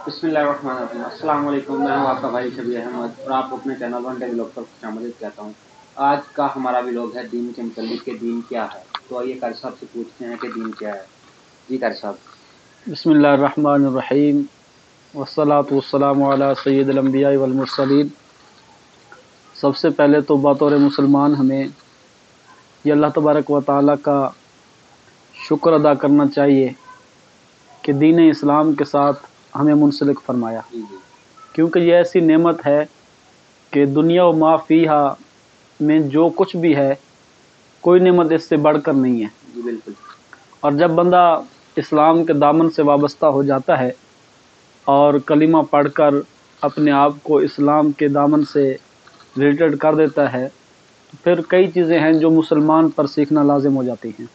बिस्मिल्लाहिर्रहमानिर्रहीम। अस्सलाम वालेकुम। मैं हूँ आपका भाई शबीर अहमद और आपको अपने चैनल वन डे व्लॉग पर खुशामदीद कहता हूँ। आज का हमारा व्लॉग है दीन के मुतालिक के दीन क्या है। तो आइए कारी साहब से पूछते हैं कि दीन क्या है। जी कारी साहब। बिस्मिल्लाहिर्रहमानिर्रहीम वस्सलातु वस्सलामु अला सय्यिदिल अंबिया वल मुरसलीन। सबसे पहले तो बतौर मुसलमान हमें ये अल्लाह तबारक व तआला का शुक्र अदा करना चाहिए कि दीन इस्लाम के साथ हमें मुंसलिक फरमाया, क्योंकि ये ऐसी नेमत है कि दुनिया व मा फीहा में जो कुछ भी है कोई नेमत इससे बढ़कर नहीं है। जी बिल्कुल। और जब बंदा इस्लाम के दामन से वाबस्ता हो जाता है और कलिमा पढ़कर अपने आप को इस्लाम के दामन से रिलेटेड कर देता है, फिर कई चीज़ें हैं जो मुसलमान पर सीखना लाजिम हो जाती हैं।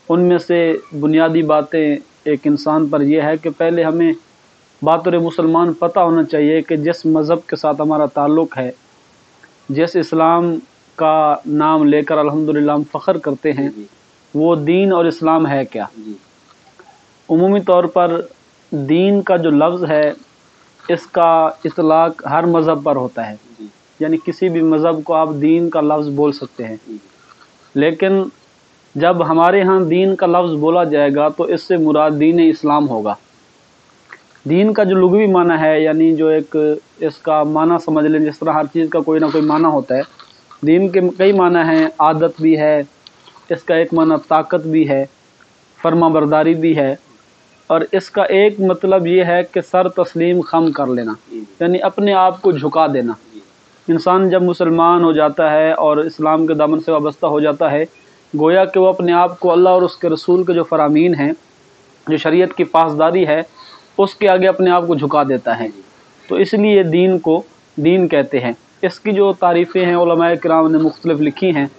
उनमें से बुनियादी बातें एक इंसान पर यह है कि पहले हमें बातौर मुसलमान पता होना चाहिए कि जिस मज़हब के साथ हमारा ताल्लुक़ है, जिस इस्लाम का नाम लेकर अल्हम्दुलिल्लाह हम फ़ख्र करते हैं, वो दीन और इस्लाम है क्या। उमूमी तौर पर दीन का जो लफ्ज़ है इसका इतलाक़ हर मज़हब पर होता है, यानी किसी भी मज़हब को आप दीन का लफ्ज़ बोल सकते हैं। लेकिन जब हमारे यहाँ दीन का लफ्ज़ बोला जाएगा तो इससे मुराद दीन इस्लाम होगा। दीन का जो लुग़वी माना है, यानी जो एक इसका माना समझ लें, जिस तरह हर चीज़ का कोई ना कोई माना होता है, दीन के कई माना हैं। आदत भी है, इसका एक माना ताकत भी है, फर्माबरदारी भी है, और इसका एक मतलब ये है कि सर तस्लीम खम कर लेना, यानी अपने आप को झुका देना। इंसान जब मुसलमान हो जाता है और इस्लाम के दामन से वाबस्ता हो जाता है, गोया कि वो अपने आप को अल्लाह और उसके रसूल के जो फ़रामीन हैं, जो शरीयत की पासदारी है, उसके आगे अपने आप को झुका देता है। तो इसलिए दीन को दीन कहते हैं। इसकी जो तारीफ़ें हैं उलमाए किराम ने मुख्तलिफ लिखी हैं।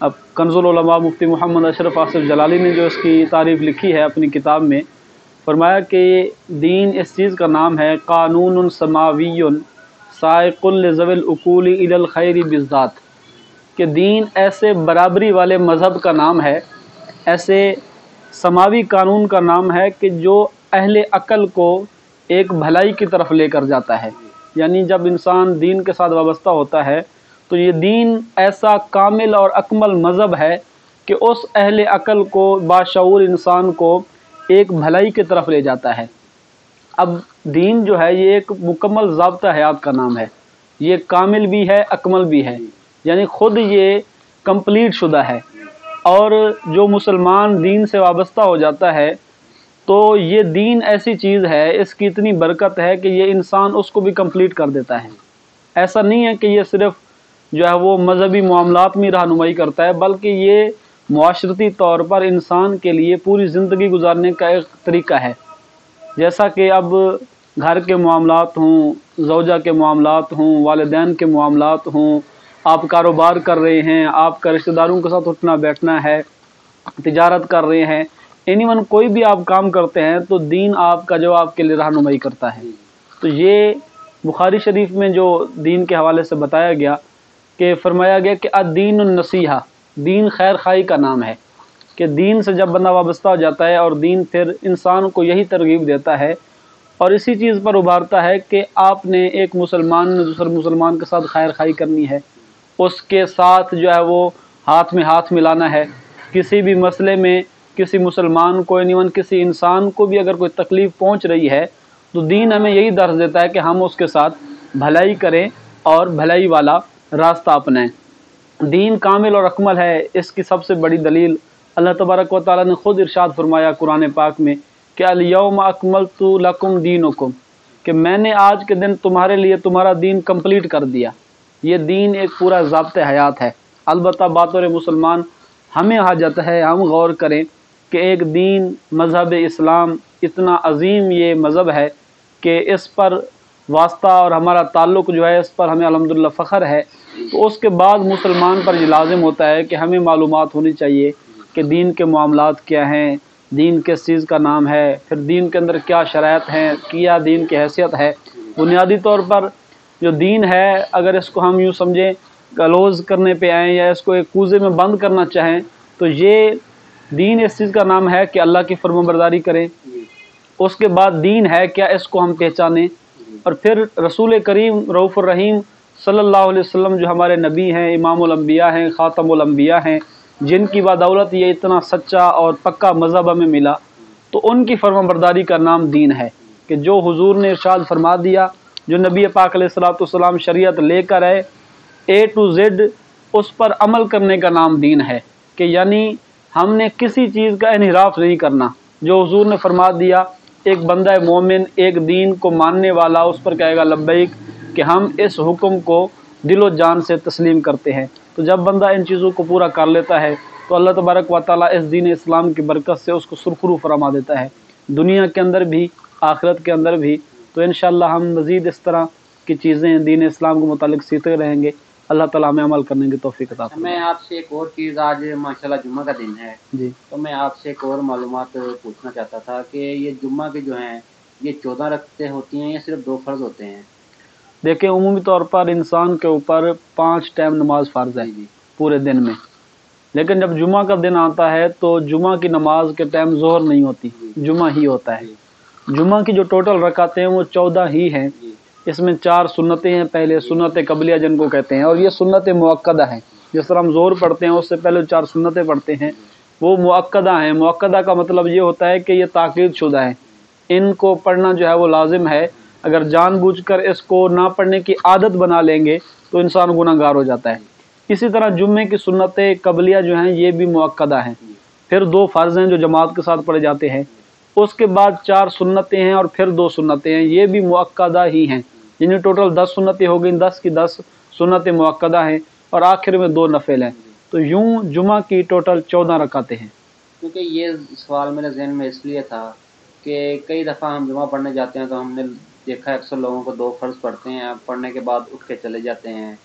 अब कंज़ुल उलमा मुफ्ती मोहम्मद अशरफ आसिफ जलाली ने जो इसकी तारीफ़ लिखी है अपनी किताब में, फरमाया कि दीन इस चीज़ का नाम है कानूनुन समावियुन साइक़ुल लिज़विल उकूली इलल खैरि बिज़्ज़ात, कि दीन ऐसे बराबरी वाले मज़हब का नाम है, ऐसे समावी कानून का नाम है कि जो अहले अक़ल को एक भलाई की तरफ लेकर जाता है। यानी जब इंसान दीन के साथ वाबस्ता होता है तो ये दीन ऐसा कामिल और अकमल मज़हब है कि उस अहले अक़ल को, बाशऊर इंसान को एक भलाई की तरफ ले जाता है। अब दीन जो है ये एक मुकम्मल ज़ाब्ता हयात का नाम है, ये कामिल भी है, अकमल भी है, यानी ख़ुद ये कंप्लीट शुदा है। और जो मुसलमान दीन से वाबस्ता हो जाता है तो ये दीन ऐसी चीज़ है, इसकी इतनी बरकत है कि ये इंसान उसको भी कंप्लीट कर देता है। ऐसा नहीं है कि ये सिर्फ़ जो है वो मज़हबी मामलात में रहनुमाई करता है, बल्कि ये मुआशरती तौर पर इंसान के लिए पूरी ज़िंदगी गुजारने का एक तरीक़ा है। जैसा कि अब घर के मामलात हों, ज़ौजा के मामलात हों, वालिदैन के मामलात हों, आप कारोबार कर रहे हैं, आपका रिश्तेदारों के साथ उठना बैठना है, तिजारत कर रहे हैं, एनीवन कोई भी आप काम करते हैं तो दीन आपका जो आपके लिए रहनुमाई करता है। तो ये बुखारी शरीफ में जो दीन के हवाले से बताया गया कि फरमाया गया कि अद्दीनुन नसीहा, दीन खैर खाई का नाम है, कि दीन से जब बंदा वाबस्ता हो जाता है और दीन फिर इंसान को यही तरगीब देता है और इसी चीज़ पर उभारता है कि आपने एक मुसलमान ने दूसरे मुसलमान के साथ खैर खाई करनी है, उसके साथ जो है वो हाथ में हाथ मिलाना है। किसी भी मसले में किसी मुसलमान को, एनीवन किसी इंसान को भी अगर कोई तकलीफ़ पहुंच रही है तो दीन हमें यही दर्ज देता है कि हम उसके साथ भलाई करें और भलाई वाला रास्ता अपनाएं। दीन कामिल और अकमल है, इसकी सबसे बड़ी दलील अल्लाह तबारक व तआला ने ख़ुद इरशाद फरमाया कुरान पाक में कि अल यौम अकमलतु लकुम दीनुकुम, कि मैंने आज के दिन तुम्हारे लिए तुम्हारा दीन कंप्लीट कर दिया। ये दीन एक पूरा ज़ाब्ते हयात है। अलबत्ता बातौर मुसलमान हमें हाजत है हम गौर करें कि एक दीन मज़हब इस्लाम इतना अज़ीम ये मज़हब है कि इस पर वास्ता और हमारा ताल्लुक़ जो है इस पर हमें अल्हम्दुलिल्लाह फ़ख्र है। तो उसके बाद मुसलमान पर ये लाजिम होता है कि हमें मालूमात होनी चाहिए कि दीन के मामलात क्या हैं, दीन किस चीज़ का नाम है, फिर दीन के अंदर क्या शराइत हैं, क्या दीन की हैसियत है। बुनियादी तौर पर जो दीन है, अगर इसको हम यूँ समझें क्लोज़ करने पे आएँ या इसको एक कूज़े में बंद करना चाहें तो ये दीन इस चीज़ का नाम है कि अल्लाह की फर्माबरदारी करें, उसके बाद दीन है क्या, इसको हम पहचानें। और फिर रसूल करीम रऊफ़ुर रहीम सल्लल्लाहु अलैहि वसल्लम जो हमारे नबी हैं, इमामुल अंबिया हैं, ख़ातमुल अंबिया हैं, जिनकी बदौलत ये इतना सच्चा और पक्का मज़हब हमें मिला, तो उनकी फरमाबरदारी का नाम दीन है। कि जो हुजूर ने इरशाद फरमा दिया, जो नबी पाक अलैहिस्सलातु वस्सलाम शरीयत लेकर आए A to Z, उस पर अमल करने का नाम दीन है। कि यानी हमने किसी चीज़ का इन्हिराफ नहीं करना। जो हुजूर ने फरमा दिया, एक बंदा मोमिन एक दीन को मानने वाला उस पर कहेगा लब्बैक, कि हम इस हुक्म को दिलो जान से तस्लीम करते हैं। तो जब बंदा इन चीज़ों को पूरा कर लेता है तो अल्लाह तबारक व तआला इस दीन इस्लाम की बरकत से उसको सुरखरू फरमा देता है, दुनिया के अंदर भी आखिरत के अंदर भी। तो इंशाअल्लाह हम मज़ीद इस तरह की चीज़ें दीन इस्लाम के मुतालिक सीखते रहेंगे। अल्लाह ताला हमें अमल करने की तौफीक अता फरमाए। मैं आपसे एक और चीज़, आज माशाल्लाह जुम्मा का दिन है जी, तो मैं आपसे एक और मालूमात पूछना चाहता था कि ये जुम्मा के जो हैं ये 14 रकअतें होती हैं या सिर्फ 2 फ़र्ज़ होते हैं? देखिए उमूमी तौर पर इंसान के ऊपर 5 टाइम नमाज फ़र्ज़ है जी पूरे दिन में। लेकिन जब जुमा का दिन आता है तो जुमा की नमाज के टाइम ज़ोहर नहीं होती, जुमा ही होता है। जुमा की जो टोटल रकातें हैं वो 14 ही हैं। इसमें 4 सुन्नतें हैं, पहले सुन्नत कबलिया जिनको कहते हैं, और ये सुन्नत मुअक्कदा हैं। जिस तरह हम ज़ोहर पढ़ते हैं उससे पहले 4 सुन्नतें पढ़ते हैं, वो मुअक्कदा हैं। मुअक्कदा का मतलब ये होता है कि ये ताक़ीद शुदा है, इनको पढ़ना जो है वो लाजिम है। अगर जानबूझकर इसको ना पढ़ने की आदत बना लेंगे तो इंसान गुनहगार हो जाता है। इसी तरह जुम्मे की सुन्नतें कबलिया जो हैं ये भी मुअक्कदा हैं। फिर 2 फ़र्ज़ हैं जो जमात के साथ पढ़े जाते हैं। उसके बाद 4 सुन्नतें हैं और फिर 2 सुन्नतें हैं, ये भी मुअक्कदा ही हैं। यानी टोटल 10 सुन्नतें हो गई, 10 की 10 सुन्नतें मुअक्कदा हैं और आखिर में 2 नफिल हैं। तो यूँ जुमा की टोटल 14 रकातें हैं। क्योंकि ये सवाल मेरे जहन में इसलिए था कि कई दफ़ा हम जुमा पढ़ने जाते हैं तो हमने देखा है अक्सर लोगों को 2 फ़र्ज़ पढ़ते हैं, पढ़ने के बाद उठ के चले जाते हैं।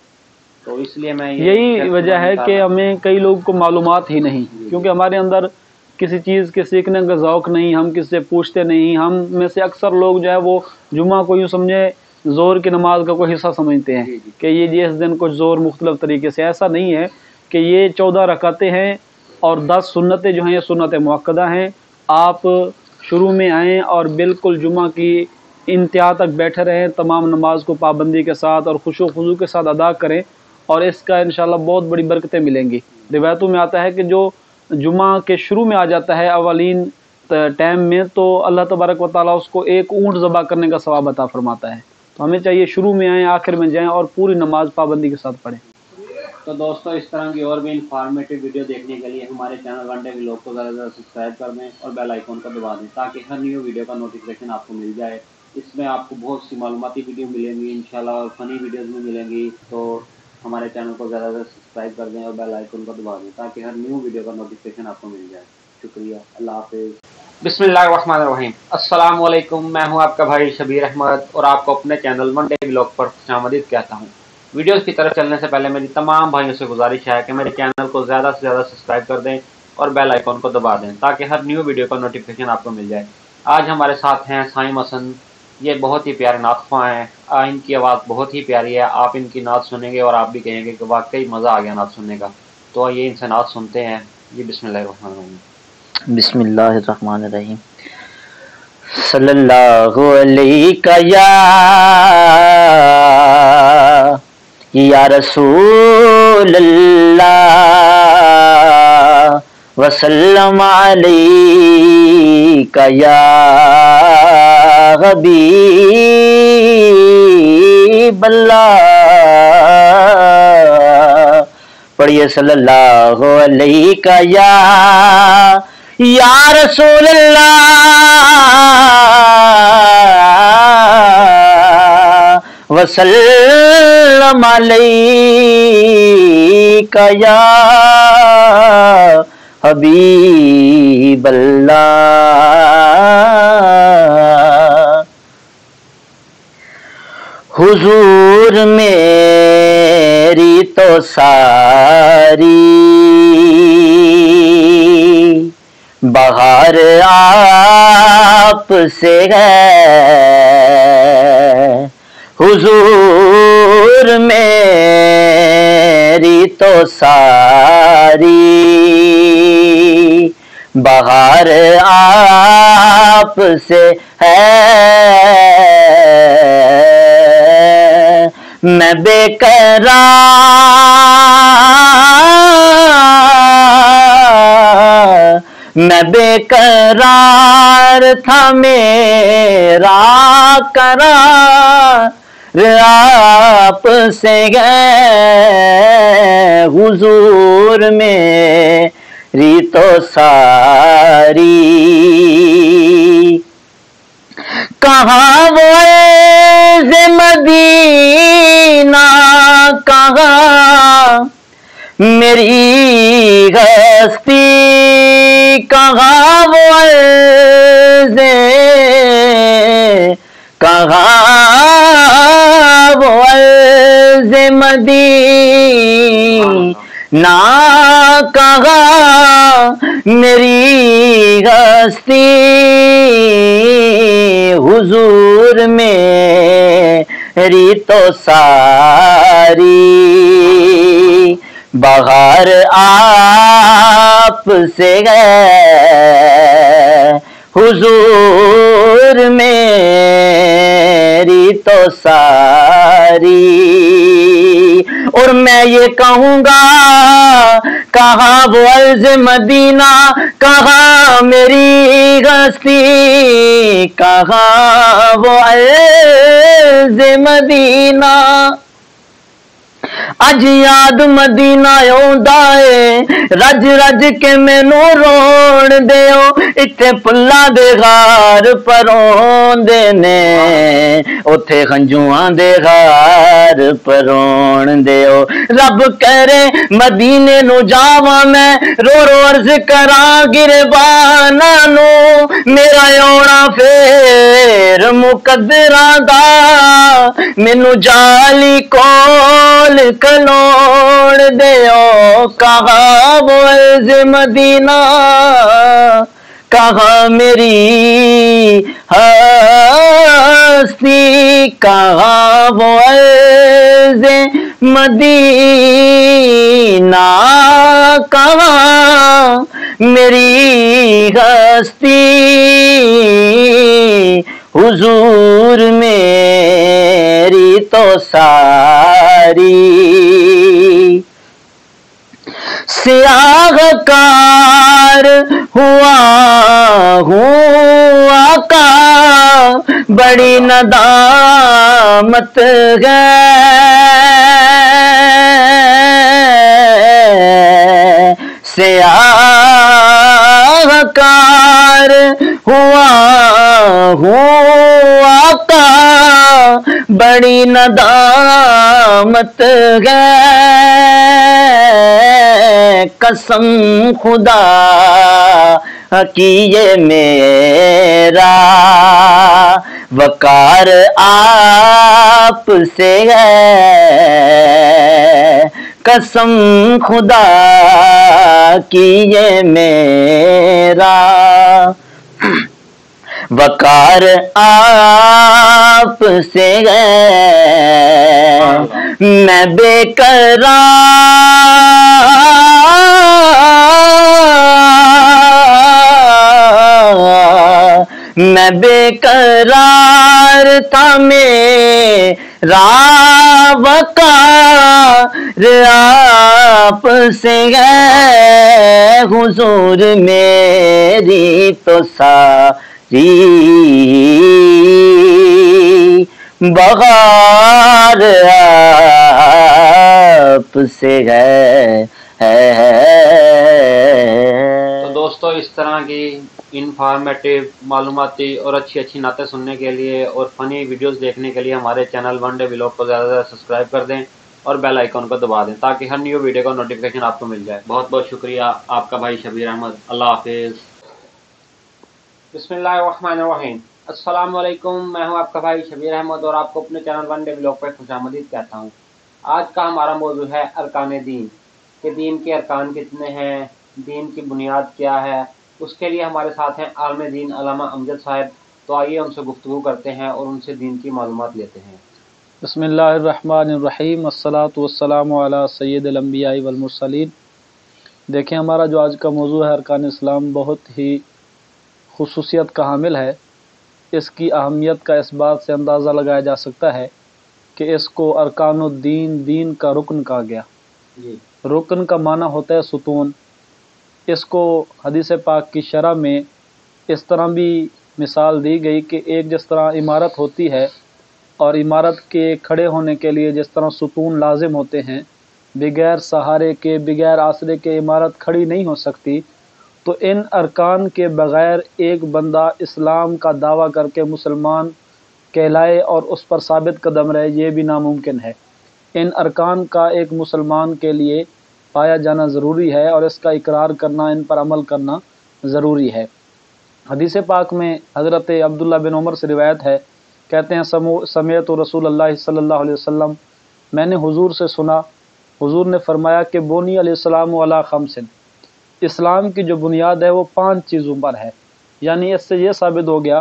तो इसलिए मैं यही वजह है कि हमें कई लोगों को मालूमात ही नहीं, क्योंकि हमारे अंदर किसी चीज़ के सीखने का ज़ौक़ नहीं, हम किसी से पूछते नहीं। हम में से अक्सर लोग जो है वो जुमा को यूँ समझे ज़ोहर की नमाज का कोई हिस्सा समझते हैं कि ये इस दिन कुछ ज़ोहर मुख्तलिफ़ तरीके से। ऐसा नहीं है कि ये 14 रकातें हैं और 10 सुन्नतें जो हैं ये सुन्नतें मुअक्कदा हैं। आप शुरू में आएँ और बिल्कुल जुमा की इंतहा तक बैठे रहें, तमाम नमाज को पाबंदी के साथ और खुशू खुजू के साथ अदा करें, और इसका इंशाल्लाह बहुत बड़ी बरकतें मिलेंगी। रिवायतों में आता है कि जो जुमा के शुरू में आ जाता है अवलीन टाइम में, तो अल्लाह तबारक व तआला उसको एक ऊँट ज़बह करने का सवाब अता फरमाता है। तो हमें चाहिए शुरू में आएँ, आखिर में जाएँ और पूरी नमाज पाबंदी के साथ पढ़ें। तो दोस्तों, इस तरह की और भी इंफॉर्मेटिव वीडियो देखने के लिए हमारे चैनल वन डे व्लॉग को ज़्यादा से ज़्यादा सब्सक्राइब कर दें और बेल आइकन को दबा दें ताकि हर न्यू वीडियो का नोटिफिकेशन आपको मिल जाए। इसमें आपको बहुत सी मालूमाती वीडियो मिलेंगी इंशाल्लाह और फ़नी वीडियोज़ भी मिलेंगी। तो हमारे चैनल को ज़्यादा से ज़्यादा सब्सक्राइब कर दें और बेल आइकन को दबा दें ताकि हर न्यू वीडियो का नोटिफिकेशन आपको मिल जाए। शुक्रिया, अल्लाह हाफ़िज़। बिस्मिल्लाहिर्रहमानिर्रहीम। अस्सलाम वालेकुम, मैं हूं आपका भाई शबीर अहमद और आपको अपने चैनल वन डे व्लॉग पर खुशामदीद कहता हूं। वीडियोस की तरफ चलने से पहले मेरी तमाम भाइयों से गुजारिश है कि मेरे चैनल को ज़्यादा से ज़्यादा सब्सक्राइब कर दें और बेल आइकन को दबा दें ताकि हर न्यू वीडियो का नोटिफिकेशन आपको मिल जाए। आज हमारे साथ हैं साइम हसन, ये बहुत ही प्यारे नातख़्वां हैं। इनकी आवाज़ बहुत ही प्यारी है, आप इनकी नात सुनेंगे और आप भी कहेंगे कि वाकई मज़ा आ गया नात सुनने का। तो ये इनसे नात सुनते हैं। जी बिस्मिल्लाहिर्रहमानिर्रहीम। बिस्मिल्लाहिर्रहमानिर्रहीम। सल्लल्लाहु अलैका या रसूल अल्लाह वसल्लम अलैका या हबीब अल्लाह। पढ़िए सल्लल्लाहु अलैका या रसूल अल्लाह वसल्लम अलैका या हबीब अल्लाह। हुजूर मेरी तो सारी बहार आप से है, हुजूर मेरी तो सारी बहार आपसे है, मैं बेकरार था मेरा करार आपसे है, हुजूर मेरी तो सारी। कहाँ वो ऐज़े मदीना, कहाँ मेरी हस्ती, कहाँ वो ऐज़े, कहाँ वो ऐज़े मदीना, कहाँ मेरी हस्ती, हुजूर मेरी तो सारी। बहार आपसे है, हुजूर मेरी तो सारी। और मैं ये कहूँगा, कहाँ वो अर्ज़ मदीना, कहाँ मेरी हस्ती, कहाँ वो अर्ज़ मदीना। अज याद मदीना आउंदा है, रज रज के मैनू रोण दिओ, इत्थे फुल्लां दे गार परोंदे ने, उथे खंजुआं दे गार परोण दिओ। रब करे मदीने नू जावां मैं, रो रो अर्ज करां गिरबाना नू, मेरा आउणा फेर मुकद्दरां दा, मैनू जाली कोल कलोड़ देओ। कहाँ वो अर्ज़ मदीना, कहाँ मेरी हस्ती, कहाँ वो अर्ज़ मदीना, कहाँ मेरी हस्ती, हुजूर मेरी तो सारी। सियाहकार हुआ हूँ आका, बड़ी नदामत है, सियाहकार हुआ हूँ आका, बड़ी नदामत है, कसम खुदा की ये मेरा वकार आपसे है, कसम खुदा की ये मेरा वकार आपसे है, मैं बेकरार था मेरा वकार आपसे है, हुजूर मेरी तो सारी। बहार आपसे है। तो दोस्तों, इस तरह की इंफॉर्मेटिव, मालूमाती और अच्छी नातें सुनने के लिए और फनी वीडियोस देखने के लिए हमारे चैनल वन डे व्लॉग को ज़्यादा से ज़्यादा सब्सक्राइब कर दें और बेल आइकन को दबा दें ताकि हर न्यू वीडियो का नोटिफिकेशन आपको मिल जाए। बहुत बहुत शुक्रिया, आपका भाई शबीर अहमद। अल्लाह हाफिज़। बिस्मिल्लाहिर्रहमानिर्रहीम। अस्सलाम वालेकुम, मैं हूं आपका भाई शबीर अहमद और आपको अपने चैनल वन डे व्लॉग पर खुशामदीद कहता हूं। आज का हमारा मौजू है अरकान दीन, कि दीन के अरकान कितने हैं, दीन की बुनियाद क्या है। उसके लिए हमारे साथ हैं आलम दीन अल्लामा अमजद साहब। तो आइए उनसे गुफ्तगू करते हैं और उनसे दीन की मालूमात लेते हैं। बिस्मिल्लाहिर्रहमानिर्रहीम, अस्सलातु वस्सलामु अला सय्यिदिल अंबिया वल मुरसलीन। देखें, हमारा जो आज का मौजू है अरकान इस्लाम, बहुत ही खुसूसियत का हामिल है। इसकी अहमियत का इस बात से अंदाज़ा लगाया जा सकता है कि इसको अरकानुद्दीन, दीन का रुकन कहा गया। रुकन का माना होता है सुतून। इसको हदीस पाक की शरह में इस तरह भी मिसाल दी गई कि एक जिस तरह इमारत होती है और इमारत के खड़े होने के लिए जिस तरह सुतून लाजिम होते हैं, बगैर सहारे के, बगैर आसरे के इमारत खड़ी नहीं हो सकती, तो इन अरकान के बग़ैर एक बंदा इस्लाम का दावा करके मुसलमान कहलाए और उस पर साबित कदम रहे, ये भी नामुमकिन है। इन अरकान का एक मुसलमान के लिए पाया जाना ज़रूरी है और इसका इकरार करना, इन पर अमल करना ज़रूरी है। हदीस पाक में हज़रत अब्दुल्ला बिन उमर से रिवायत है, कहते हैं समेत रसूलुल्लाह सल्लल्लाहु अलैहि वसल्लम, मैंने हुजूर से सुना, हुजूर ने फरमाया कि बोनी अलैहिस्सलाम अला खम्सिन, इस्लाम की जो बुनियाद है वो 5 चीज़ों पर है। यानी इससे ये साबित हो गया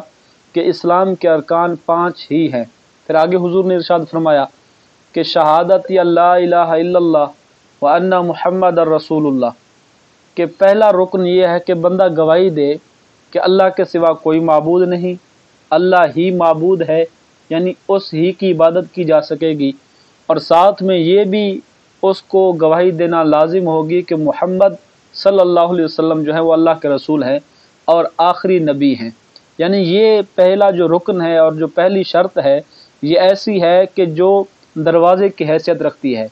कि इस्लाम के अरकान 5 ही हैं। फिर आगे हुजूर ने इरशाद फरमाया कि शहादत अल्ला इलाहा इल्लल्लाह व अन्ना मुहम्मद रसूलुल्लाह, कि पहला रुकन ये है कि बंदा गवाही दे कि अल्लाह के सिवा कोई माबूद नहीं, अल्लाह ही माबूद है, यानी उस ही की इबादत की जा सकेगी। और साथ में ये भी उसको गवाही देना लाजिम होगी कि मोहम्मद सल्लल्लाहु अलैहि वसल्लम जो है वो अल्लाह के रसूल हैं और आखिरी नबी हैं। यानी ये पहला जो रुकन है और जो पहली शर्त है, ये ऐसी है कि जो दरवाज़े की हैसियत रखती है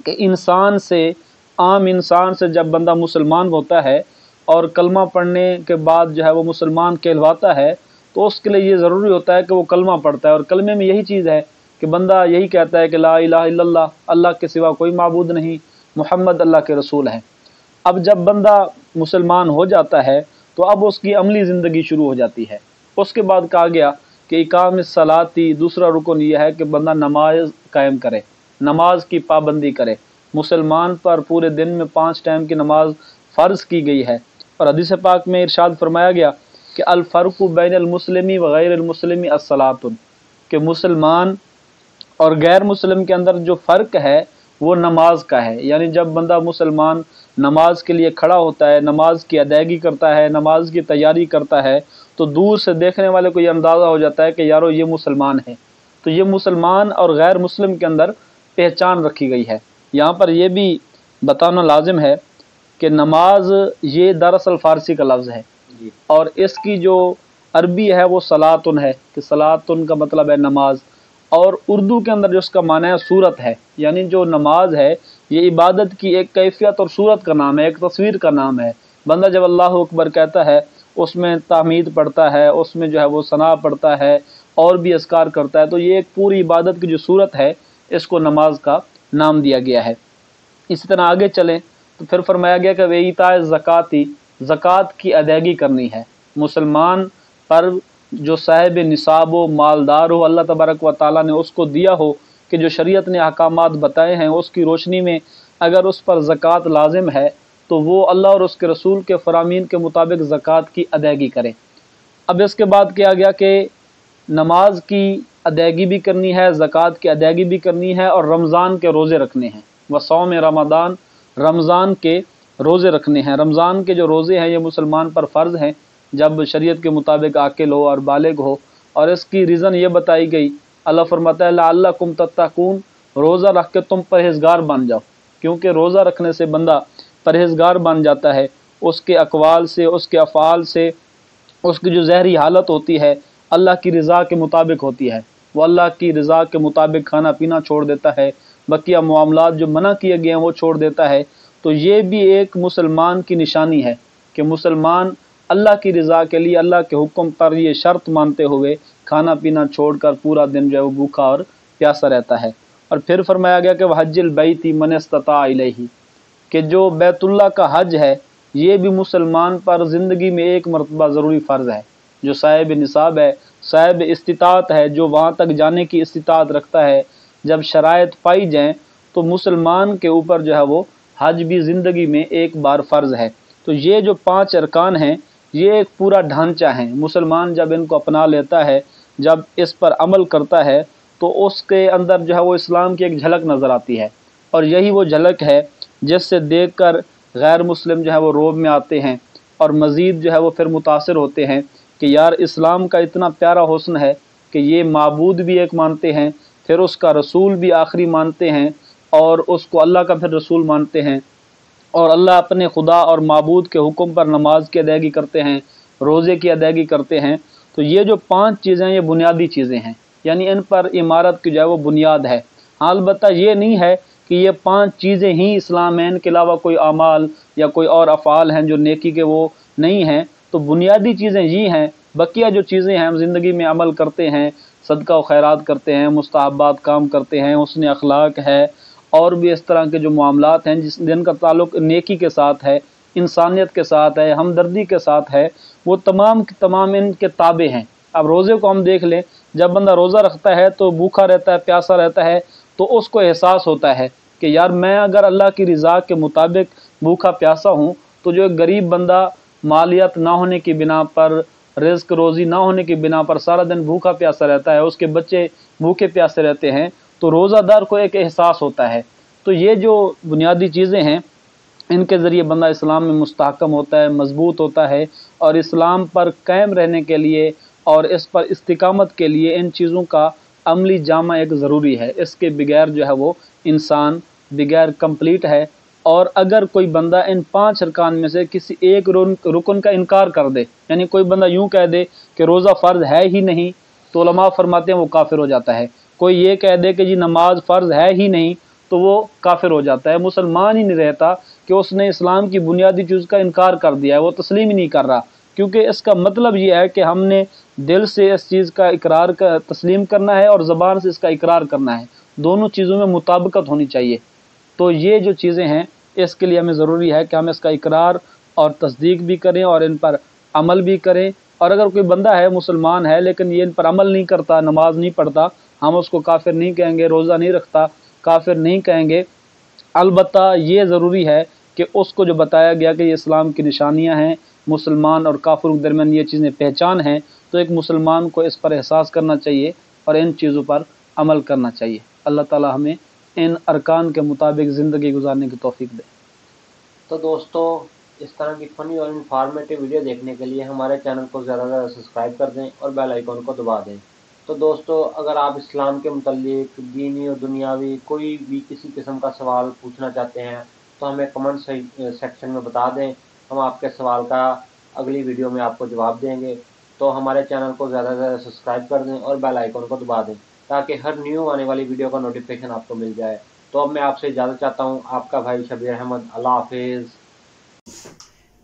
कि इंसान से, आम इंसान से जब बंदा मुसलमान होता है और कलमा पढ़ने के बाद जो है वो मुसलमान कहलवाता है, तो उसके लिए ये ज़रूरी होता है कि वो कलमा पढ़ता है। और कलमे में यही चीज़ है कि बंदा यही कहता है कि ला इलाहा इल्लल्लाह, अल्लाह के सिवा कोई माबूद नहीं, मोहम्मद अल्लाह के रसूल हैं। अब जब बंदा मुसलमान हो जाता है तो अब उसकी अमली ज़िंदगी शुरू हो जाती है। उसके बाद कहा गया कि इकाम सलाती, दूसरा रुकन यह है कि बंदा नमाज कायम करे, नमाज की पाबंदी करे। मुसलमान पर पूरे दिन में 5 टाइम की नमाज फ़र्ज़ की गई है। और हदीस पाक में इरशाद फरमाया गया कि अल फ़र्क़ु बैनल मुस्लिमी व गैरिल मुस्लिमी अस्सलातुन, कि मुसलमान और गैर मुस्लिम के अंदर जो फ़र्क है वो नमाज का है। यानी जब बंदा मुसलमान नमाज के लिए खड़ा होता है, नमाज की अदायगी करता है, नमाज की तैयारी करता है, तो दूर से देखने वाले को ये अंदाज़ा हो जाता है कि यारो ये मुसलमान है। तो ये मुसलमान और गैर मुस्लिम के अंदर पहचान रखी गई है। यहाँ पर यह भी बताना लाजिम है कि नमाज ये दरअसल फ़ारसी का लफ्ज़ है और इसकी जो अरबी है वो सलातुन है, कि सलातुन का मतलब है नमाज, और उर्दू के अंदर जो उसका माना है सूरत है। यानी जो नमाज है ये इबादत की एक कैफियत और सूरत का नाम है, एक तस्वीर का नाम है। बंदा जब अल्लाह अकबर कहता है, उसमें तामीद पढ़ता है, उसमें जो है वो सना पढ़ता है और भी अस्कार करता है, तो ये एक पूरी इबादत की जो सूरत है इसको नमाज का नाम दिया गया है। इसी तरह आगे चलें तो फिर फरमाया गया कि वेईता ज़काती, ज़कात की अदायगी करनी है। मुसलमान पर जो साहिब निसाब हो, मालदार हो, अल्लाह तबारक व ताला ने उसको दिया हो कि जो शरीयत ने अहकामात बताए हैं उसकी रोशनी में अगर उस पर ज़कात लाजिम है तो वो अल्लाह और उसके रसूल के फ़रामीन के मुताबिक ज़कात की अदायगी करें। अब इसके बाद क्या गया कि नमाज की अदायगी भी करनी है, ज़कात की अदायगी भी करनी है और रमज़ान के रोज़े रखने हैं। व सौम रमज़ान, रमज़ान के रोज़े रखने हैं। रमज़ान के जो रोज़े हैं ये मुसलमान पर फ़र्ज़ हैं जब शरीयत के मुताबिक आकिल हो और बालिग हो। और इसकी रीज़न ये बताई गई, अल्लाह फरमाता है लअल्लकुम तत्तकून, रोज़ा रख के तुम परहेज़गार बन जाओ, क्योंकि रोज़ा रखने से बंदा परहेज़गार बन जाता है। उसके अक़वाल से, उसके अफ़ाल से, उसकी जो ज़हरी हालत होती है अल्लाह की रज़ा के मुताबिक होती है। वो अल्लाह की रज़ा के मुताबिक खाना पीना छोड़ देता है, बकिया मामलात जो मना किए गए हैं वो छोड़ देता है। तो ये भी एक मुसलमान की निशानी है कि मुसलमान अल्लाह की रज़ा के लिए अल्लाह के हुक्म पर ये शर्त मानते हुए खाना पीना छोड़कर पूरा दिन जो है वो भूखा और प्यासा रहता है। और फिर फरमाया गया कि वह हज्जिल बैती मन इस्तता इलैहि, कि जो बैतुल्लाह का हज है ये भी मुसलमान पर ज़िंदगी में एक मरतबा ज़रूरी फ़र्ज़ है। जो साहिब निसाब है, साहिब इस्तिताअत है, जो वहाँ तक जाने की इस्तिताअत रखता है, जब शराइत पाई जाएँ तो मुसलमान के ऊपर जो है वो हज भी ज़िंदगी में एक बार फ़र्ज़ है। तो ये जो 5 अरकान हैं ये एक पूरा ढांचा है। मुसलमान जब इनको अपना लेता है, जब इस पर अमल करता है तो उसके अंदर जो है वो इस्लाम की एक झलक नज़र आती है। और यही वो झलक है जिससे देखकर गैर मुस्लिम जो है वो रोब में आते हैं, और मज़ीद जो है वो फिर मुतासिर होते हैं कि यार इस्लाम का इतना प्यारा हुस्न है कि ये माबूद भी एक मानते हैं, फिर उसका रसूल भी आखिरी मानते हैं और उसको अल्लाह का फिर रसूल मानते हैं, और अल्लाह अपने खुदा और माबूद के हुक्म पर नमाज की अदायगी करते हैं, रोज़े की अदायगी करते हैं। तो ये जो 5 चीज़ें ये बुनियादी चीज़ें हैं, यानी इन पर इमारत की जो है वो बुनियाद है। हाँ, अलबत्ता ये नहीं है कि ये 5 चीज़ें ही इस्लाम है, इनके अलावा कोई अमाल या कोई और अफ़ाल हैं जो नेकी के वो नहीं हैं। तो बुनियादी चीज़ें ये हैं, बकिया जो चीज़ें हैं हम ज़िंदगी में अमल करते हैं, सदका व खैरात करते हैं, मुस्तहब्बात काम करते हैं, हुस्न अखलाक है, और भी इस तरह के जो मामलात हैं जिनका ताल्लुक़ नेकी के साथ है, इंसानियत के साथ है, हमदर्दी के साथ है, वो तमाम के तमाम इनके ताबे हैं। अब रोज़े को हम देख लें, जब बंदा रोज़ा रखता है तो भूखा रहता है, प्यासा रहता है, तो उसको एहसास होता है कि यार मैं अगर अल्लाह की रज़ा के मुताबिक भूखा प्यासा हूँ, तो जो एक गरीब बंदा मालियत ना होने की बिना पर, रिज़्क़ रोज़ी ना होने की बिना पर सारा दिन भूखा प्यासा रहता है, उसके बच्चे भूखे प्यासे रहते हैं, तो रोज़ादार को एक एहसास होता है। तो ये जो बुनियादी चीज़ें हैं, इनके ज़रिए बंदा इस्लाम में मुस्तहकम होता है, मजबूत होता है, और इस्लाम पर कायम रहने के लिए और इस पर इस्तिकामत के लिए इन चीज़ों का अमली जामा एक ज़रूरी है। इसके बगैर जो है वो इंसान बगैर कंप्लीट है। और अगर कोई बंदा इन 5 अरकान में से किसी एक रुकन का इनकार कर दे, यानी कोई बंदा यूँ कह दे कि रोज़ा फ़र्ज़ है ही नहीं, तो उलमा फरमाते हैं वो काफिर हो जाता है। कोई ये कह दे कि जी नमाज फ़र्ज़ है ही नहीं, तो वो काफिर हो जाता है। मुसलमान ही नहीं रहता कि उसने इस्लाम की बुनियादी चीज़ का इनकार कर दिया है, वो तस्लीम ही नहीं कर रहा, क्योंकि इसका मतलब ये है कि हमने दिल से इस चीज़ का इकरार का तस्लीम करना है और ज़बान से इसका इकरार करना है, दोनों चीज़ों में मुताबिकत होनी चाहिए। तो ये जो चीज़ें हैं, इसके लिए हमें ज़रूरी है कि हम इसका इकरार और तस्दीक भी करें और इन पर अमल भी करें। और अगर कोई बंदा है, मुसलमान है, लेकिन ये इन पर अमल नहीं करता, नमाज नहीं पढ़ता, हम उसको काफिर नहीं कहेंगे, रोज़ा नहीं रखता, काफिर नहीं कहेंगे। अलबत्ता ये ज़रूरी है कि उसको जो बताया गया कि ये इस्लाम की निशानियां हैं, मुसलमान और काफिर के दरमियान ये चीज़ें पहचान हैं, तो एक मुसलमान को इस पर एहसास करना चाहिए और इन चीज़ों पर अमल करना चाहिए। अल्लाह ताला हमें इन अरकान के मुताबिक ज़िंदगी गुजारने की तौफीक दे। तो दोस्तों, इस तरह की फ़नी और इन्फॉर्मेटिव वीडियो देखने के लिए हमारे चैनल को ज़्यादा से ज़्यादा सब्सक्राइब कर दें और बेल आइकन को दबा दें। तो दोस्तों, अगर आप इस्लाम के मुतल्लिक दीनी और दुनियावी कोई भी किसी किस्म का सवाल पूछना चाहते हैं, तो हमें कमेंट सेक्शन में बता दें, हम आपके सवाल का अगली वीडियो में आपको जवाब देंगे। तो हमारे चैनल को ज़्यादा से ज़्यादा सब्सक्राइब कर दें और बेल आइकन को दबा दें, ताकि हर न्यू आने वाली वीडियो का नोटिफिकेशन आपको मिल जाए। तो अब मैं आपसे इजाज़त चाहता हूँ, आपका भाई शबीर अहमद। अल्लाह हाफिज़।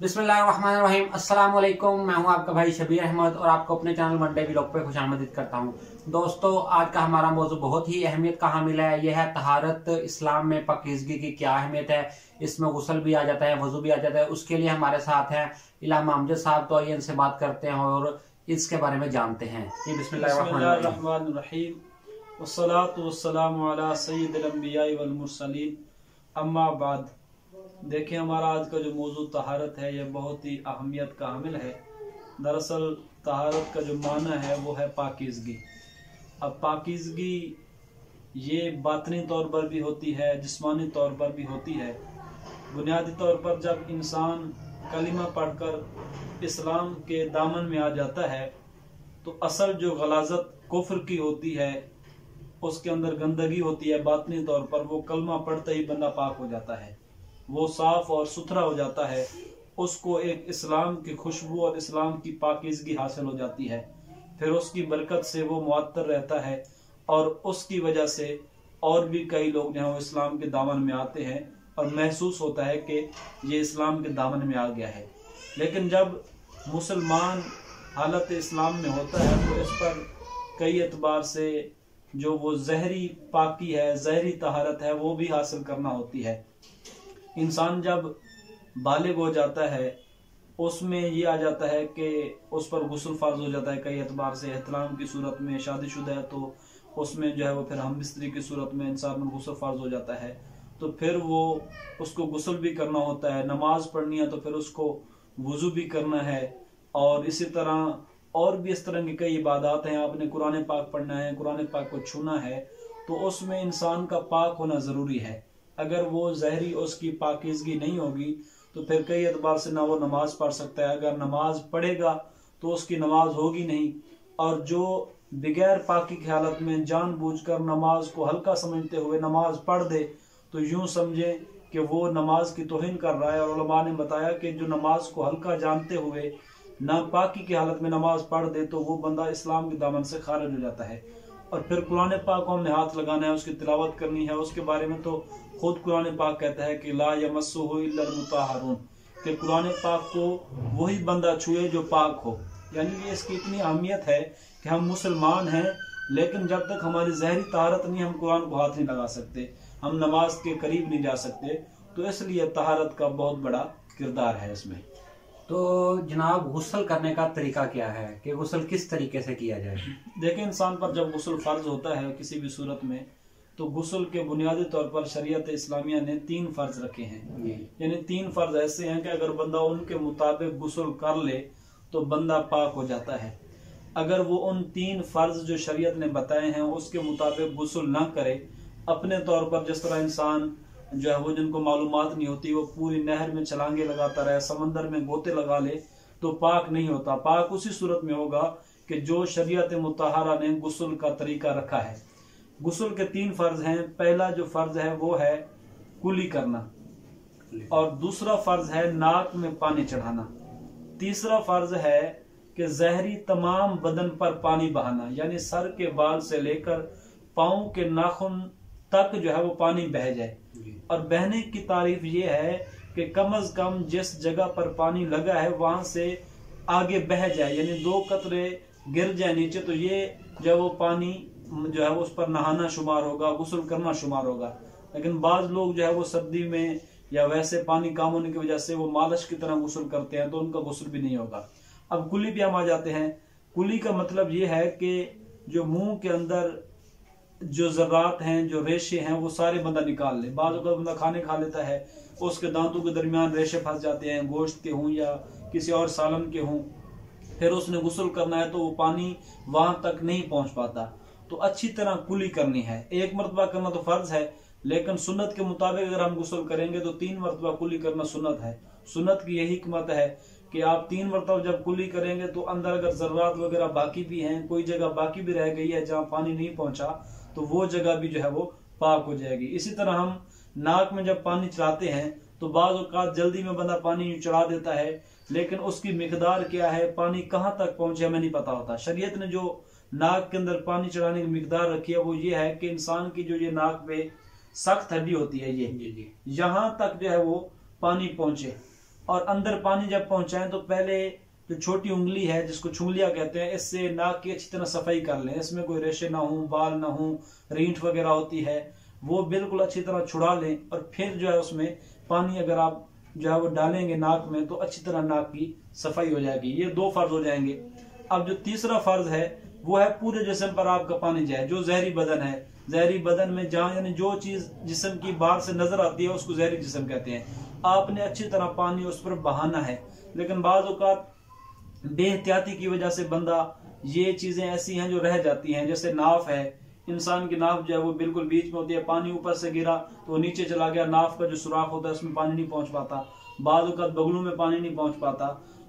बिस्मिल्लाहिर्रहमानिर्रहीम। अस्सलाम वालेकुम। मैं हूं आपका भाई शबीर अहमद और आपको अपने चैनल मंडे व्लॉग पे खुशामदीद करता हूं। दोस्तों, आज का हमारा मौजू बहुत ही अहमियत का हामिल है। यह है तहारत। इस्लाम में पाकीज़गी की क्या अहमियत है, इसमें गुस्ल भी आ जाता है, वजू भी आ जाता है। उसके लिए हमारे साथ हैं इलामा अमजद साहब। तो आइए इनसे बात करते हैं और इसके बारे में जानते हैं। जी बिस्मिल्लाहिर्रहमानिर्रहीम। वस्सलातु वस्सलामु अला सय्यिदिल अंबिया वल मुरसलीन, अम्मा बाद। देखिए, हमारा आज का जो मौजू तहारत है, यह बहुत ही अहमियत का हामिल है। दरअसल तहारत का जो माना है वो है पाकीज़गी। अब पाकीज़गी ये बातनी तौर पर भी होती है, जिस्मानी तौर पर भी होती है। बुनियादी तौर पर जब इंसान कलिमा पढ़कर इस्लाम के दामन में आ जाता है, तो असल जो गलाजत कुफ्र की होती है, उसके अंदर गंदगी होती है, बातनी तौर पर वो कलमा पढ़ते ही बंदा पाक हो जाता है, वो साफ और सुथरा हो जाता है। उसको एक इस्लाम की खुशबू और इस्लाम की पाकीज़गी हासिल हो जाती है। फिर उसकी बरकत से वो मुअत्तर रहता है और उसकी वजह से और भी कई लोग जो है वो इस्लाम के दामन में आते हैं और महसूस होता है कि ये इस्लाम के दामन में आ गया है। लेकिन जब मुसलमान हालत इस्लाम में होता है तो इस पर कई एतबार से जो वो जहरी पाकी है, जहरी तहारत है, वो भी हासिल करना होती है। इंसान जब बालिग हो जाता है, उसमें ये आ जाता है कि उस पर गुस्ल फर्ज हो जाता है कई एतबार से। एहतलाम की सूरत में शादीशुदा है तो उसमें जो है वो फिर हम बिस्तरी की सूरत में इंसान में गुस्ल फर्ज हो जाता है, तो फिर वो उसको गुस्ल भी करना होता है। नमाज पढ़नी है तो फिर उसको वुजू भी करना है, और इसी तरह और भी इस तरह की कई इबादत हैं। आपने कुरान पाक पढ़ना है, कुरान पाक को छूना है, तो उसमें इंसान का पाक होना जरूरी है। अगर वो जहरी उसकी पाकीज़गी नहीं होगी तो फिर कई एतबार से ना वो नमाज पढ़ सकता है। अगर नमाज पढ़ेगा तो उसकी नमाज होगी नहीं। और जो बगैर पाकी की हालत में जानबूझकर नमाज को हल्का समझते हुए नमाज पढ़ दे तो यूं समझे कि वो नमाज की तौहीन कर रहा है। और उलमा ने बताया कि जो नमाज को हल्का जानते हुए नापाकी की हालत में नमाज पढ़ दे तो वो बंदा इस्लाम के दामन से खारिज हो जाता है। और फिर कुरान पाक को हमने हाथ लगाना है, उसकी तिलावत करनी है। उसके बारे में तो खुद कुरान पाक कहता है कि ला यमस्सुहु इल्लल मुताहरून, कि कुरान पाक को वही बंदा छुए जो पाक हो। यानी कि इसकी इतनी अहमियत है कि हम मुसलमान हैं, लेकिन जब तक हमारी ज़हरी तहारत नहीं, हम कुरान को हाथ नहीं लगा सकते, हम नमाज के करीब नहीं जा सकते। तो इसलिए तहारत का बहुत बड़ा किरदार है इसमें। तो जनाब गुस्ल करने का तरीका क्या है, कि गुस्ल किस तरीके से किया जाए? देखिए, इंसान पर जब गुस्ल फर्ज होता है किसी भी सूरत में, तो गुस्ल के बुनियादी तौर पर शरीयत इस्लामिया ने 3 फर्ज रखे हैं। यानी 3 फर्ज ऐसे हैं कि अगर बंदा उनके मुताबिक गुस्ल कर ले तो बंदा पाक हो जाता है। अगर वो उन 3 फर्ज जो शरीयत ने बताए हैं उसके मुताबिक गुस्ल ना करे, अपने तौर पर जिस तरह इंसान जो है वो जिनको मालूमात नहीं होती वो पूरी नहर में छलांगे लगाता रहे, समंदर में गोते लगा ले, तो पाक नहीं होता। पाक उसी सूरत में होगा कि जो शरीयत मुताहरा ने गुस्ल का तरीका रखा है। गुस्ल के 3 फर्ज हैं। पहला जो फर्ज है वो है कुली करना, और दूसरा फर्ज है नाक में पानी चढ़ाना, तीसरा फर्ज है कि जहरी तमाम बदन पर पानी बहाना, यानी सर के बाल से लेकर पांव के नाखून तक जो है वो पानी बह जाए। और बहने की तारीफ ये है कि कम अज कम जिस जगह पर पानी लगा है वहां से आगे बह जाए, यानी 2 कतरे गिर जाए नीचे, तो ये जो वो पानी जो है वो उस पर नहाना शुमार होगा, गुस्ल करना शुमार होगा। लेकिन बाज लोग जो है वो सर्दी में या वैसे पानी कम होने की वजह से वो मालिश की तरह गुस्ल करते हैं, तो उनका गुस्ल भी नहीं होगा। अब कुली पे हम आ जाते हैं। कुली का मतलब ये है कि जो मुंह के अंदर जो ज़रात हैं, जो रेशे हैं, वो सारे बंदा निकाल ले। बाज़ अगर बंदा खाने खा लेता है, उसके दांतों के दरमियान रेशे फंस जाते हैं, गोश्त के हों या किसी और सालन के हों, फिर उसने गुस्ल करना है तो वो पानी वहां तक नहीं पहुंच पाता। तो अच्छी तरह कुली करनी है। 1 मरतबा करना तो फर्ज है, लेकिन सुन्नत के मुताबिक अगर हम गुस्ल करेंगे तो 3 मरतबा कुली करना सुन्नत है। सुन्नत की यही हिकमत है कि आप 3 मरतबा जब कुली करेंगे तो अंदर अगर ज़र्रात वगैरह बाकी भी हैं, कोई जगह बाकी भी रह गई है जहाँ पानी नहीं पहुंचा, तो वो जगह भी जो है वो पाक हो जाएगी। इसी तरह हम नाक में जब पानी चढ़ाते हैं तो बाज़ औक़ात जल्दी में बंदा पानी चढ़ा देता है, लेकिन उसकी मिकदार क्या है, पानी कहाँ तक पहुंचे हमें नहीं पता होता। शरीयत ने जो नाक के अंदर पानी चढ़ाने की मिकदार रखी है वो ये है कि इंसान की जो ये नाक पे सख्त हड्डी होती है, ये यहाँ तक जो है वो पानी पहुंचे। और अंदर पानी जब पहुंचाएं तो पहले जो छोटी उंगली है, जिसको छुंगलिया कहते हैं, इससे नाक की अच्छी तरह सफाई कर लें। इसमें कोई रेशे ना हो, बाल ना हो, रींठ वगैरह होती है, वो बिल्कुल अच्छी तरह छुड़ा लें। और फिर जो है उसमें पानी अगर आप जो है वो डालेंगे नाक में तो अच्छी तरह नाक की सफाई हो जाएगी। ये 2 फर्ज हो जाएंगे। अब जो तीसरा फर्ज है वो है पूरे जिस्म पर आपका पानी जाए। जो जहरी बदन है, जहरी बदन में जहाँ यानी जो चीज जिस्म की बाहर से नजर आती है उसको जहरी जिस्म कहते हैं। आपने अच्छी तरह पानी उस पर बहाना है। लेकिन बाज़ औक़ात बेहतियाती की वजह से बंदा ये चीजें ऐसी हैं जो रह जाती हैं, जैसे नाफ है, इंसान की नाफ जो है वो बिल्कुल बीच में होती है, पानी ऊपर से गिरा तो नीचे चला गया, नाफ का जो सुराख होता है उसमें पानी नहीं पहुंच पाता, बाज़ औक़ात बगलों में पानी नहीं पहुंच पाता।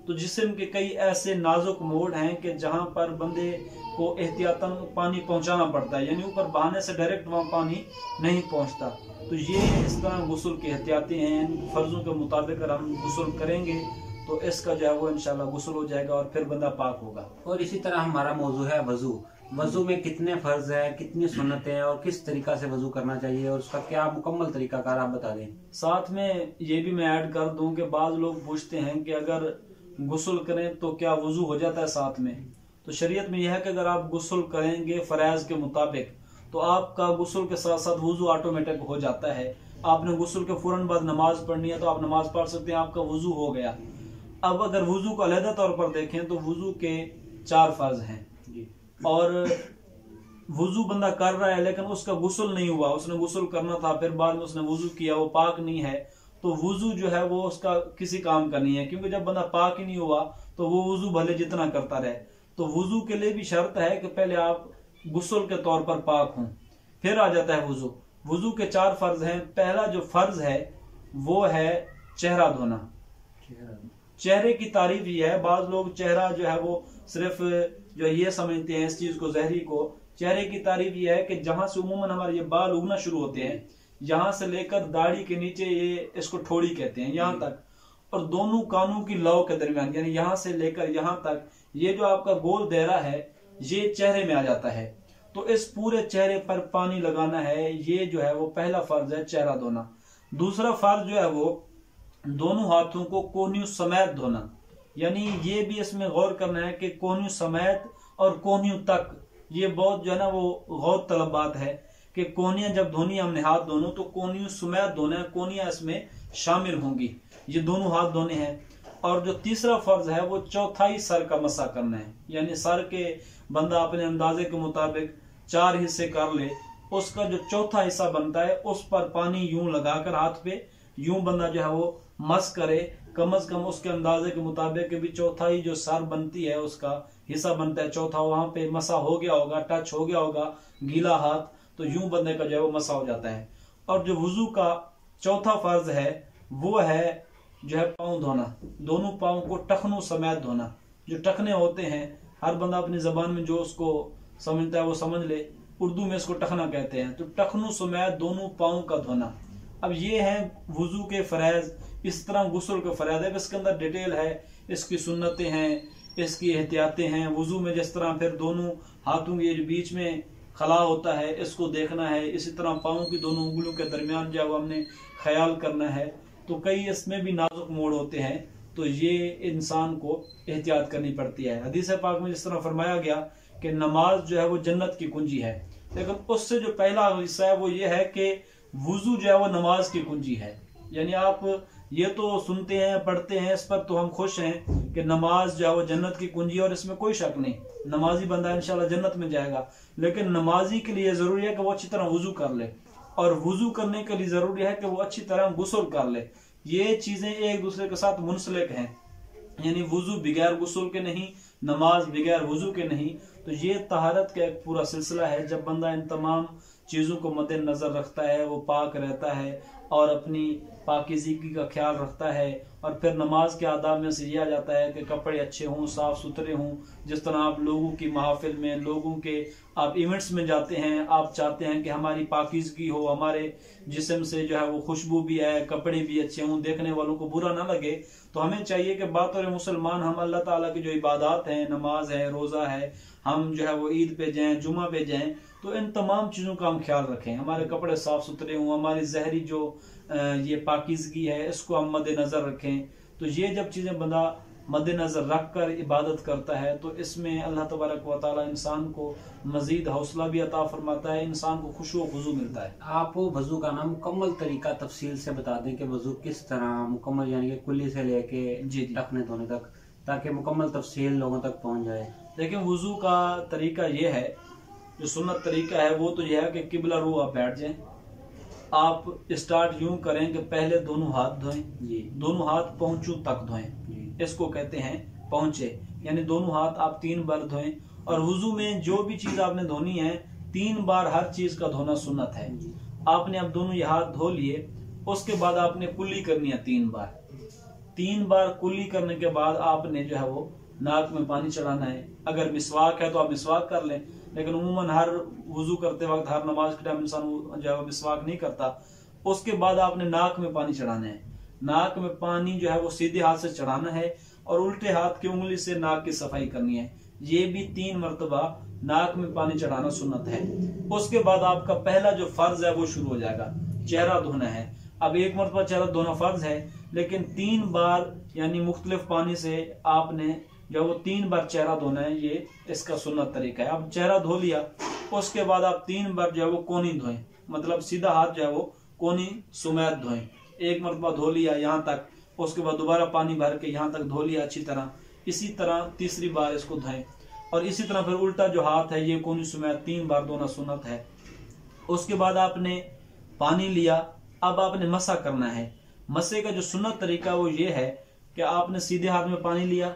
तो जिस्म के कई ऐसे नाजुक मोड़ हैं कि जहां पर बंदे को एहतियातन पानी पहुंचाना पड़ता है, यानी ऊपर बहाने से डायरेक्ट वहां पानी नहीं पहुंचता। तो ये इस तरह गुस्ल के एहतियाती हैं। इन फर्जों के मुताबिक अगर हम गुस्ल करेंगे तो इसका जो है वो इंशाल्लाह गुस्ल हो जाएगा और फिर बंदा पाक होगा। और इसी तरह हमारा मौजू है वजू। वजू में कितने फर्ज है, कितनी सुन्नतें हैं और किस तरीका से वजू करना चाहिए और उसका क्या मुकम्मल तरीकाकार आप बता दें। साथ में ये भी मैं ऐड कर दूं कि बाज़ लोग पूछते हैं कि अगर गुस्ल करें तो क्या वजू हो जाता है साथ में। तो शरीयत में यह है कि अगर आप गुस्ल करेंगे फराइज के मुताबिक तो आपका गुस्ल के साथ साथ वजू ऑटोमेटिक हो जाता है। आपने गुस्ल के फौरन बाद नमाज पढ़नी है तो आप नमाज पढ़ सकते हैं, आपका वजू हो गया। अब अगर वजू को अलहदा तौर पर देखें तो वजू के 4 फर्ज हैं और वजू बंदा कर रहा है लेकिन उसका गुस्ल नहीं हुआ, उसने गुस्ल करना था फिर बाद में उसने वजू किया, वो पाक नहीं है, तो वजू जो है वो उसका किसी काम का नहीं है। क्योंकि जब बंदा पाक ही नहीं हुआ तो वो वजू भले जितना करता रहे। तो वजू के लिए भी शर्त है कि पहले आप गुस्ल के तौर पर पाक हों, फिर आ जाता है वजू। वजू के 4 फर्ज हैं। पहला जो फर्ज है वो है चेहरा धोना। चेहरे की तारीफ ये है, बाज लोग चेहरा जो है वो सिर्फ जो ये समझते हैं इस चीज को, जहरी को। चेहरे की तारीफ ये है कि जहां से उमूमन हमारे ये बाल उगना शुरू होते हैं, यहाँ से लेकर दाढ़ी के नीचे, ये इसको ठोड़ी कहते हैं, यहाँ तक, और दोनों कानों की लौ के दरमियान, यानी यहाँ से लेकर यहाँ तक, ये जो आपका गोल दायरा है ये चेहरे में आ जाता है। तो इस पूरे चेहरे पर पानी लगाना है, ये जो है वो पहला फर्ज है, चेहरा धोना। दूसरा फर्ज जो है वो दोनों हाथों को कोहनियों समेत धोना, यानी ये भी इसमें गौर करना है कि कोहनियों समेत और कोहनियों तक, ये बहुत जो है ना वो गौर तलब बात है कि कोहनियां जब धोनी हमने हाथ दोनों, तो कोहनियों समेत धोना है, कोहनियां इसमें शामिल होंगी, ये दोनों हाथ धोने हैं। और जो तीसरा फर्ज है वो चौथाई सर का मसा करना है, यानी सर के बंदा अपने अंदाजे के मुताबिक 4 हिस्से कर ले, उसका जो चौथा हिस्सा बनता है उस पर पानी यूं लगाकर हाथ पे यूं बंदा जो है वो मस करे, कम से कम उसके अंदाजे के मुताबिक भी चौथाई जो सर बनती है उसका हिस्सा बनता है चौथा, वहां पे मसा हो गया होगा, टच हो गया होगा गीला हाथ, तो यूं बंदे का जो है वो मसा हो जाता है। और जो वुजू का चौथा फर्ज है वो है जो है पाँव धोना, दोनों पाँव को टखनों समेत धोना। जो टखने होते हैं हर बंदा अपनी जबान में जो उसको समझता है वो समझ ले, उर्दू में इसको टखना कहते हैं। तो टखनों समेत दोनों पाँव का धोना। अब ये है वुजू के फरैज, इस तरह गुस्ल के फरैज है, इसके अंदर डिटेल है, इसकी सुन्नतें हैं, इसकी एहतियातें हैं। वुजू में जिस तरह फिर दोनों हाथों के बीच में खला होता है इसको देखना है, इसी तरह पाँव की दोनों उंगलियों के दरमियान जब हमने ख्याल करना है, तो कई इसमें भी नाजुक मोड़ होते हैं, तो ये इंसान को एहतियात करनी पड़ती है। हदीस पाक में जिस तरह फरमाया गया कि नमाज जो है वो जन्नत की कुंजी है, लेकिन उससे जो पहला हिस्सा है वो ये है कि वुजू जो है वो नमाज की कुंजी है। यानी आप ये तो सुनते हैं पढ़ते हैं, इस पर तो हम खुश हैं कि नमाज जो है वो जन्नत की कुंजी है, और इसमें कोई शक नहीं, नमाजी बंदा इंशाल्लाह जन्नत में जाएगा। लेकिन नमाजी के लिए जरूरी है कि वो अच्छी तरह वुजू कर ले, और वुजू करने के लिए जरूरी है कि वो अच्छी तरह गुस्ल कर ले। ये चीजें एक दूसरे के साथ मुंसलिक हैं, यानी वुजू बगैर गुस्ल के नहीं, नमाज बगैर वुजू के नहीं। तो ये तहारत का एक पूरा सिलसिला है। जब बंदा इन तमाम चीजों को मद्देनजर रखता है, वो पाक रहता है और अपनी पाकीज़गी का ख्याल रखता है। और फिर नमाज के आदाब में से ये आ जाता है कि कपड़े अच्छे हों, साफ सुथरे हों। जिस तरह आप लोगों की महफिल में, लोगों के आप इवेंट्स में जाते हैं, आप चाहते हैं कि हमारी पाकीज़गी हो, हमारे जिस्म से जो है वो खुशबू भी आए, कपड़े भी अच्छे हों, देखने वालों को बुरा ना लगे। तो हमें चाहिए कि बातौर मुसलमान हम अल्लाह ताला की जो इबादत हैं, नमाज है, रोज़ा है, हम जो है वो ईद पे जाएं, जुमा पे जाएं, तो इन तमाम चीज़ों का हम ख्याल रखें। हमारे कपड़े साफ सुथरे हों, हमारी जहरी जो ये पाकीज़गी है इसको हम मद्देनजर रखें। तो ये जब चीज़ें बंदा मद्देनजर रख कर इबादत करता है, तो इसमें अल्लाह तबारक व तआला इंसान को मजीद हौसला भी अता फरमाता है, इंसान को खुशो खुजू मिलता है। आप वजू का ना मुकम्मल तरीका तफसील से बता दें कि वजू किस तरह मुकम्मल, यानी कि कुल्ली से लेके टखने धोने तक, ताकि मुकम्मल तफसील लोगों तक पहुंच जाए। लेकिन वजू का तरीका ये है, जो सुन्नत तरीका है वो तो यह है कि किबला रू आप बैठ जाएं। आप स्टार्ट यूं करें कि पहले दोनों हाथ धोएं, दोनों हाथ पहुंचों तक धोएं, इसको कहते हैं पहुंचे, यानी दोनों हाथ आप 3 बार धोएं। और वुजू में जो भी चीज आपने धोनी है 3 बार हर चीज का धोना सुन्नत है। आपने अब दोनों ये हाथ धो लिए, उसके बाद आपने कुल्ली करनी है 3 बार। 3 बार कुल्ली करने के बाद आपने जो है वो नाक में पानी चढ़ाना है। अगर मिसवाक है तो आप मिसवाक कर लें, लेकिन उमूमन हर वुजू करते वक्त, हर नमाज के टाइम इंसान जो है वो मिसवाक नहीं करता। उसके बाद आपने नाक में पानी चढ़ाना है। नाक में पानी जो है वो सीधे हाथ से चढ़ाना है और उल्टे हाथ की उंगली से नाक की सफाई करनी है। ये भी 3 मरतबा नाक में पानी चढ़ाना सुन्नत है। उसके बाद आपका पहला जो फर्ज है वो शुरू हो जाएगा, चेहरा धोना है। अब 1 मरतबा चेहरा धोना फर्ज है, लेकिन 3 बार यानी मुख्तलिफ पानी से आपने जो वो 3 बार चेहरा धोना है, ये इसका सुन्नत तरीका है। अब चेहरा धो लिया, उसके बाद आप 3 बार जो है वो कोनी धोएं, मतलब सीधा हाथ जो है वो कोनी सुमेत धोएं। 1 मरतबा धो लिया यहाँ तक, उसके बाद दोबारा पानी भर के यहाँ तक धो लिया अच्छी तरह। इसी तरह तीसरी बार इसको धोएं, और इसी तरह फिर उल्टा जो हाथ है ये कोनी सुमेत 3 बार धोना सुन्नत है। उसके बाद आपने पानी लिया, अब आपने मसा करना है। मसे का जो सुन्नत तरीका वो ये है कि आपने सीधे हाथ में पानी लिया,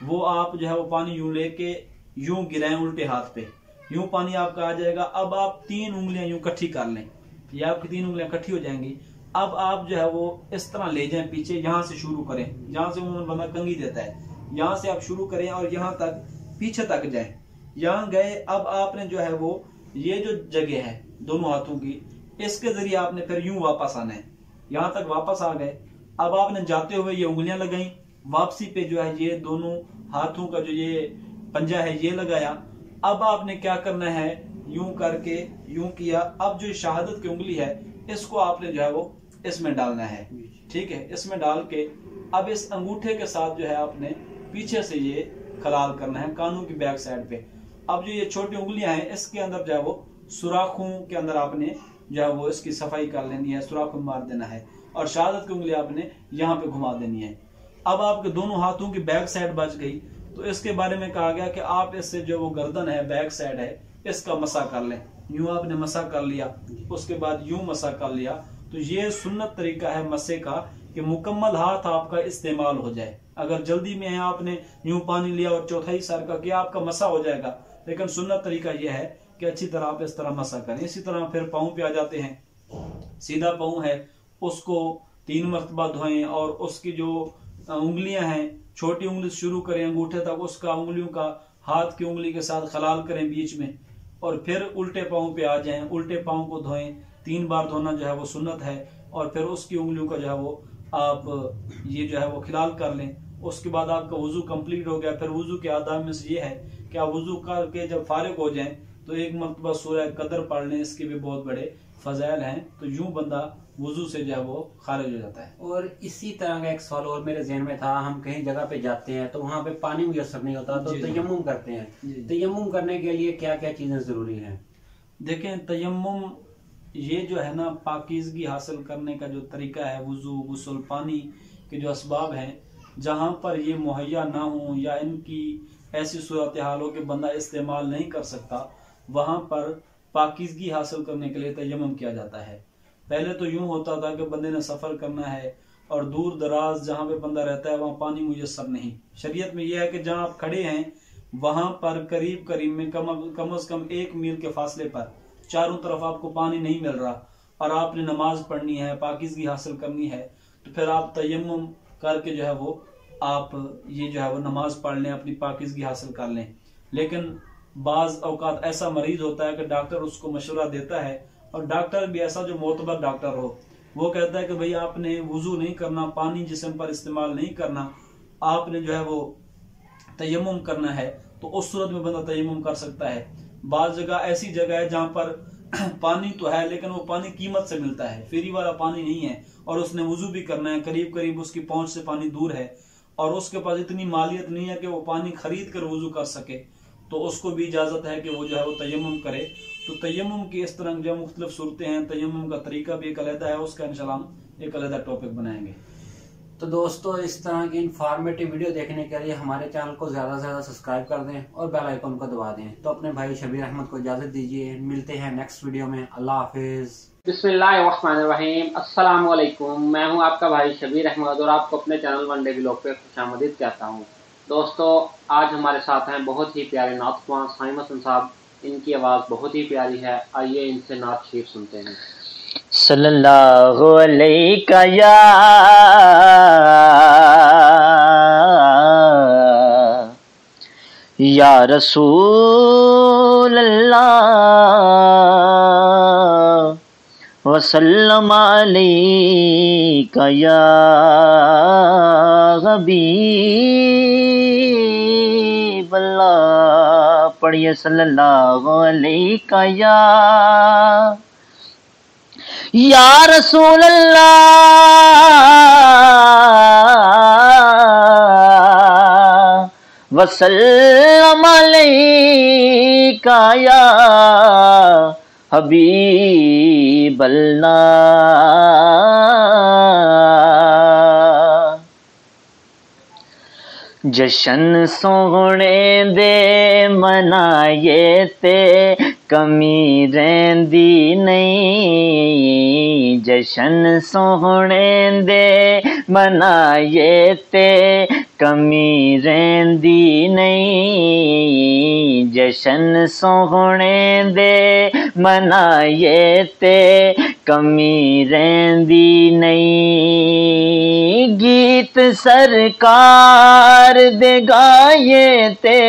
वो आप जो है वो पानी यूं लेके यूं गिराएं उल्टे हाथ पे, यूं पानी आपका आ जाएगा। अब आप 3 उंगलियां यूं इकट्ठी कर लें, ये आपकी 3 उंगलियां इकट्ठी हो जाएंगी। अब आप जो है वो इस तरह ले जाएं पीछे, यहाँ से शुरू करें, जहाँ से उन्होंने बंदा कंघी देता है, यहाँ से आप शुरू करें और यहाँ तक पीछे तक जाएं। यहाँ गए, अब आपने जो है वो ये जो जगह है दोनों हाथों की, इसके जरिए आपने फिर यूं वापस आना है। यहाँ तक वापस आ गए, अब आपने जाते हुए ये उंगलियां लगाई, वापसी पे जो है ये दोनों हाथों का जो ये पंजा है ये लगाया। अब आपने क्या करना है, यूं करके यूं किया। अब जो शहादत की उंगली है इसको आपने जो है वो इसमें डालना है, ठीक है। इसमें डाल के अब इस अंगूठे के साथ जो है आपने पीछे से ये खलाल करना है कानों की बैक साइड पे। अब जो ये छोटी उंगलियां हैं इसके अंदर जो है वो सुराखों के अंदर आपने जो है वो इसकी सफाई कर लेनी है, सुराखों मार देना है और शहादत की उंगली आपने यहाँ पे घुमा देनी है। अब आपके दोनों हाथों की बैक साइड बच गई, तो इसके बारे में कहा गया कि आप इससे जो वो गर्दन है, बैक साइड है, इसका मसा कर लें। यूं आपने मसा कर लिया, उसके बाद यूं मसा कर लिया। तो ये सुन्नत तरीका है मसे का कि मुकम्मल हाथ आपका इस्तेमाल हो जाए। अगर जल्दी में है आपने यूं पानी लिया और चौथाई सर का किया, आपका मसा हो जाएगा, लेकिन सुन्नत तरीका यह है कि अच्छी तरह आप इस तरह मसा करें। इसी तरह फिर पाँव पे आ जाते हैं। सीधा पाँव है उसको 3 मरतबा धोएं और उसकी जो उंगलियां हैं, छोटी उंगली से शुरू करें अंगूठे तक, उसका उंगलियों का हाथ की उंगली के साथ खलाल करें बीच में, और फिर उल्टे पाँव पे आ जाएं, उल्टे पाँव को धोएं। 3 बार धोना जो है वो सुन्नत है, और फिर उसकी उंगलियों का जो है वो आप ये जो है वो खिलाल कर लें। उसके बाद आपका वुजू कंप्लीट हो गया। फिर वुजू के आदाब में से ये है कि आप वुजू करके जब फारिग हो जाएं तो 1 मरतबा सूरह कदर पढ़ लें, इसके भी बहुत बड़े फजाइल हैं। तो यूं बंदा वुजू से जो है वो खारिज हो जाता है। और इसी तरह का एक सवाल और मेरे ज़हन में था, हम कहीं जगह पे जाते हैं तो वहाँ पे पानी मुयसर नहीं होता, तो तयम्मुम करते हैं। तयम्मुम करने के लिए क्या क्या चीजें जरूरी हैं? देखें, तयम्मुम ये जो है ना, पाकीज़गी हासिल करने का जो तरीका है, वुजू, गुस्ल, पानी के जो असबाब हैं, जहाँ पर ये मुहैया ना हो या इनकी ऐसी सूरत हाल हो कि बंदा इस्तेमाल नहीं कर सकता, वहाँ पर पाकीज़गी हासिल करने के लिए तयम्मुम किया जाता है। पहले तो यूं होता था कि बंदे ने सफ़र करना है और दूर दराज जहाँ पे बंदा रहता है वहाँ पानी मुयस्सर नहीं। शरीयत में यह है कि जहाँ आप खड़े हैं वहाँ पर करीब करीब में कम से कम 1 मील के फासले पर चारों तरफ आपको पानी नहीं मिल रहा और आपने नमाज पढ़नी है, पाकीज़गी हासिल करनी है, तो फिर आप तयम्मुम करके जो है वो आप ये जो है वो नमाज पढ़ लें, अपनी पाकीज़गी हासिल कर लें। लेकिन बाज़ औकात ऐसा मरीज होता है कि डॉक्टर उसको मशवरा देता है, और डॉक्टर भी ऐसा जो मोतबर डॉक्टर हो, वो कहता है कि भाई आपने वुजू नहीं करना, पानी जिस्म पर इस्तेमाल नहीं करना, आपने जो है वो तयम्मुम करना है। तो उस सूरत में बंदा तयम्मुम कर सकता है। बाज़ जगह ऐसी जगह है जहाँ पर पानी तो है लेकिन वो पानी कीमत से मिलता है, फ्री वाला पानी नहीं है, और उसने वुजू भी करना है, करीब करीब उसकी पहुंच से पानी दूर है, और उसके पास इतनी मालियत नहीं है कि वो पानी खरीद कर वुजू कर सके, तो उसको भी इजाजत है कि वो जो है वो तयम्मुम करे। तो तयम्मुम की इस तरह जो मुख्तलिफ सूरतें हैं, तयम्मुम का तरीका भी एक अलग है, उसका इंशाल्लाह हम एक अलग टॉपिक बनाएंगे। तो दोस्तों, इस तरह की इंफॉर्मेटिव वीडियो देखने के लिए हमारे चैनल को ज़्यादा से ज़्यादा सब्सक्राइब कर दें और बेल आइकन को दबा दें। तो अपने भाई शबीर अहमद को इजाज़त दीजिए, मिलते हैं नेक्स्ट वीडियो में। अल्लाह हाफिज़। बिस्मिल्लाहिर्रहमानिर्रहीम। अस्सलाम वालेकुम। मैं हूं आपका भाई शबीर अहमद और आपको अपने चैनल वन डे व्लॉग पे खुशामदीद कहता हूं। दोस्तों, आज हमारे साथ हैं बहुत ही प्यारे नात ख्वां साइम हसन साहब। इनकी आवाज़ बहुत ही प्यारी है, आइए इनसे नात शरीफ सुनते हैं। सल्लल्लाहु अलैका या रसूल अल्लाह वसल्लम अलैका या हबीब अल्लाह। पढ़िए सल्लल्लाहु अलैका या रसूल अल्लाह वसल्लम अलैका या हबीब अल्लाह। जशन सोहणे दे मनाए ते कमी रहंदी नहीं। जशन सोहणे दे मनाए ते कमी रहंदी नहीं। जशन सोहणे दे मनाए ते कमी रहिंदी नहीं। गीत सरकार दे गाए ते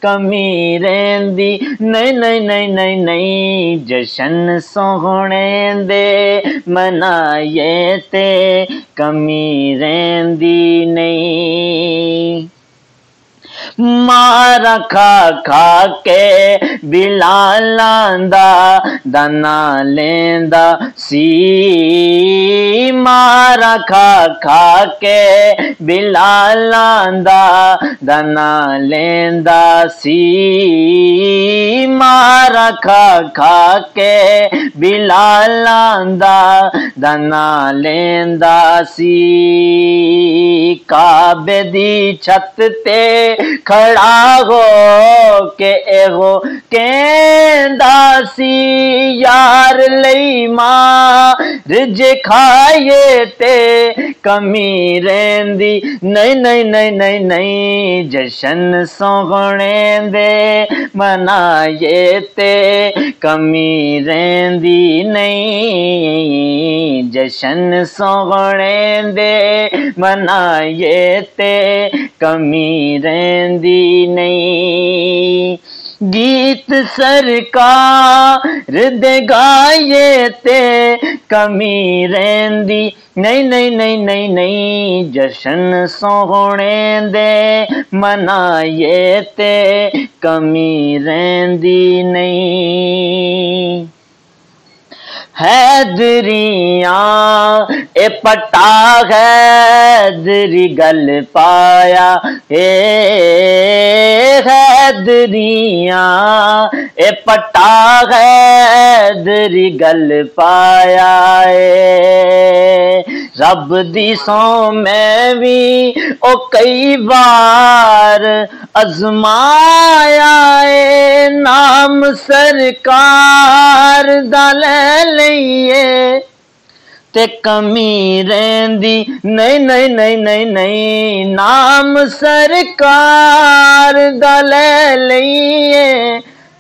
कमी रहिंदी नहीं नहीं नहीं नहीं नहीं। जशन सोहणे दे मनाए ते कमी रहिंदी नहीं। मारा खा खा के बिलालां दा दाना लेंदा सी। मारा खा खा के बिलालां दा दाना लेंदा सी। मारा खा खा के बिलालां दा दाना लेंदा सी। काबे दी छत ते खड़ा हो के एहो कहंदा सी। यार लई मार जे खाए ते कमी रहिंदी नहीं नहीं नहीं नहीं नहीं। जशन सोहणे दे मनाए ते कमी रहिंदी नहीं। जशन सोहणे दे मनाए ते कमी रहिंदी नहीं। गीत सरकार दे गाए ते कमी रहिंदी नहीं नहीं नहीं नहीं नहीं। जशन सोहणे दे मनाए ते कमी रहिंदी नहीं। हैदरियां ए पटा हैदरी गल पाया ए। हैदरियां ए पटा हैदरी गल पाया ए। रब दी सौ मैं भी ओ कई बार अजमाया ए। नाम सरकार दा ले लईए ते कमी रहिंदी नहीं नहीं नहीं नहीं नहीं। नाम सरकार दा ले लईए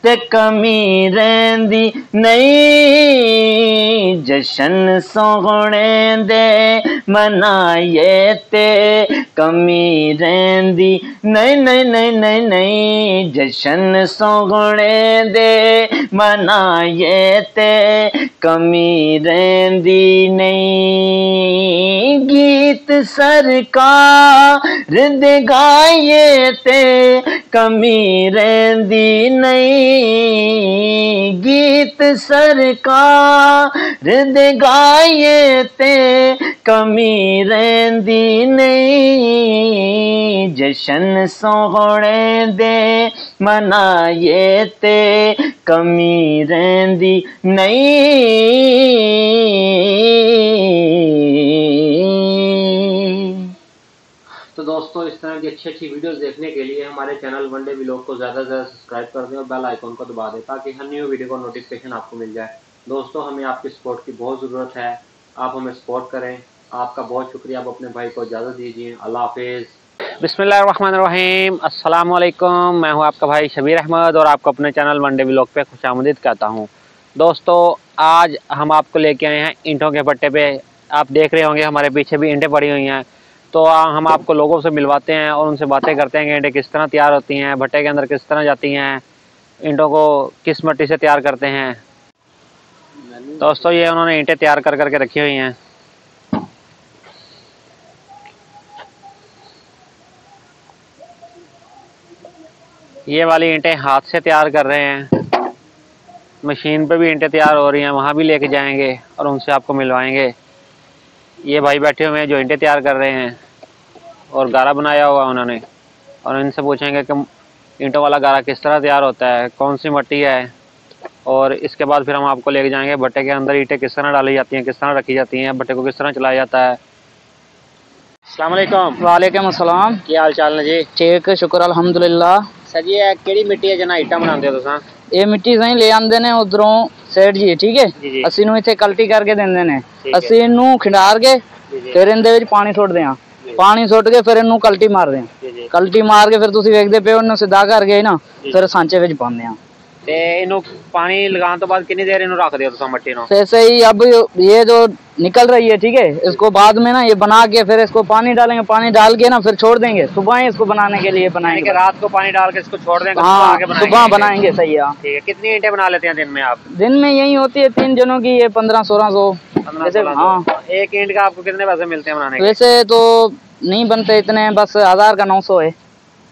ते कमी रहिंदी नहीं। जशन सोहणे दे मनाए ते कमी रहिंदी नहीं नहीं नहीं नहीं नहीं। जशन सोहणे दे मनाए ते कमी रहिंदी नहीं। गीत सरकार दे गाए ते कमी रहिंदी नहीं। गीत सरकार दे गाए ते कमी रहिंदी नहीं। जशन सोहणे दे मनाए ते कमी रहिंदी नहीं। तो दोस्तों, इस तरह की अच्छी अच्छी वीडियोस देखने के लिए हमारे चैनल वनडे व्लॉग को ज़्यादा से ज़्यादा सब्सक्राइब कर दें और बेल आइकॉन को दबा दें ताकि हर न्यू वीडियो का नोटिफिकेशन आपको मिल जाए। दोस्तों, हमें आपकी सपोर्ट की बहुत ज़रूरत है। आप हमें सपोर्ट करें। आपका बहुत शुक्रिया। आप अपने भाई को इजाज़त दीजिए। अल्लाह हाफिज़। बिस्मिल्लाहिर्रहमानिर्रहीम। अस्सलाम वालेकुम। मैं हूं आपका भाई शबीर अहमद और आपको अपने चैनल वनडे व्लॉग पे खुशामदीद कहता हूं। दोस्तों, आज हम आपको लेके आए हैं ईंटों के भट्टे पे। आप देख रहे होंगे हमारे पीछे भी ईंटें पड़ी हुई हैं। तो हम आपको लोगों से मिलवाते हैं और उनसे बातें करते हैं कि ईंटें किस तरह तैयार होती हैं, भट्टे के अंदर किस तरह जाती हैं, ईंटों को किस मिट्टी से तैयार करते हैं। दोस्तों, ये उन्होंने ईंटें तैयार कर करके रखी हुई हैं। ये वाली ईंटें हाथ से तैयार कर रहे हैं। मशीन पे भी ईंटें तैयार हो रही हैं, वहाँ भी लेके जाएंगे और उनसे आपको मिलवाएंगे। ये भाई बैठे हुए हैं जो ईंटें तैयार कर रहे हैं और गारा बनाया हुआ उन्होंने, और इनसे पूछेंगे कि ईंटों वाला गारा किस तरह तैयार होता है, कौन सी मिट्टी है, और इसके बाद फिर हम आपको लेके जाएंगे भट्टे के अंदर ईंटें किस तरह डाली जाती हैं, किस तरह रखी जाती हैं, भट्टे को किस तरह चलाया जाता है। अस्सलाम वालेकुम। वालेकुम अस्सलाम। क्या हाल चाल ने जी? ठीक, शुक्र अल्हम्दुलिल्लाह। सर जी, केड़ी मिट्टी है जना ईटा बनाते हो तुसां? ये मिट्टी सही ले आंदे ने उधरों सेठ जी, ठीक है। ਅਸੀਂ ਨੂੰ ਇੱਥੇ ਕਲਟੀ ਕਰਕੇ ਦਿੰਦੇ ਨੇ। ਅਸੀਂ ਇਹਨੂੰ ਖਿੰਡਾਰ ਕੇ ਫਿਰ ਇਹਦੇ ਵਿੱਚ ਪਾਣੀ ਸੁੱਟਦੇ ਆ। ਪਾਣੀ ਸੁੱਟ ਕੇ ਫਿਰ ਇਹਨੂੰ ਕਲਟੀ ਮਾਰਦੇ ਆ। ਕਲਟੀ ਮਾਰ ਕੇ ਫਿਰ ਤੁਸੀਂ ਵੇਖਦੇ ਪਿਓ ਇਹਨੂੰ ਸਿੱਧਾ ਕਰਕੇ ਨਾ ਫਿਰ ਸਾਂਚੇ ਵਿੱਚ ਪਾਉਂਦੇ ਆ। ते इन्हों पानी लगाने तो बाद कितनी देर इन्हों रख दिया तुम मट्टी नो? ऐसे ही अब ये जो निकल रही है, ठीक है, इसको बाद में ना ये बना के फिर इसको पानी डालेंगे, पानी डाल के ना फिर छोड़ देंगे, सुबह ही इसको बनाने के लिए बनाएंगे। कि रात को पानी डाल के इसको छोड़ देंगे, हाँ सुबह बनाएंगे। सही है। ठीक है। कितनी ईंटें बना लेते हैं दिन में आप? दिन में यही होती है 3 जनों की, ये 1500-1600। हाँ। एक ईंट का आपको कितने पैसे मिलते हैं बनाने के? वैसे तो नहीं बनते इतने, बस 1000 का 900 है।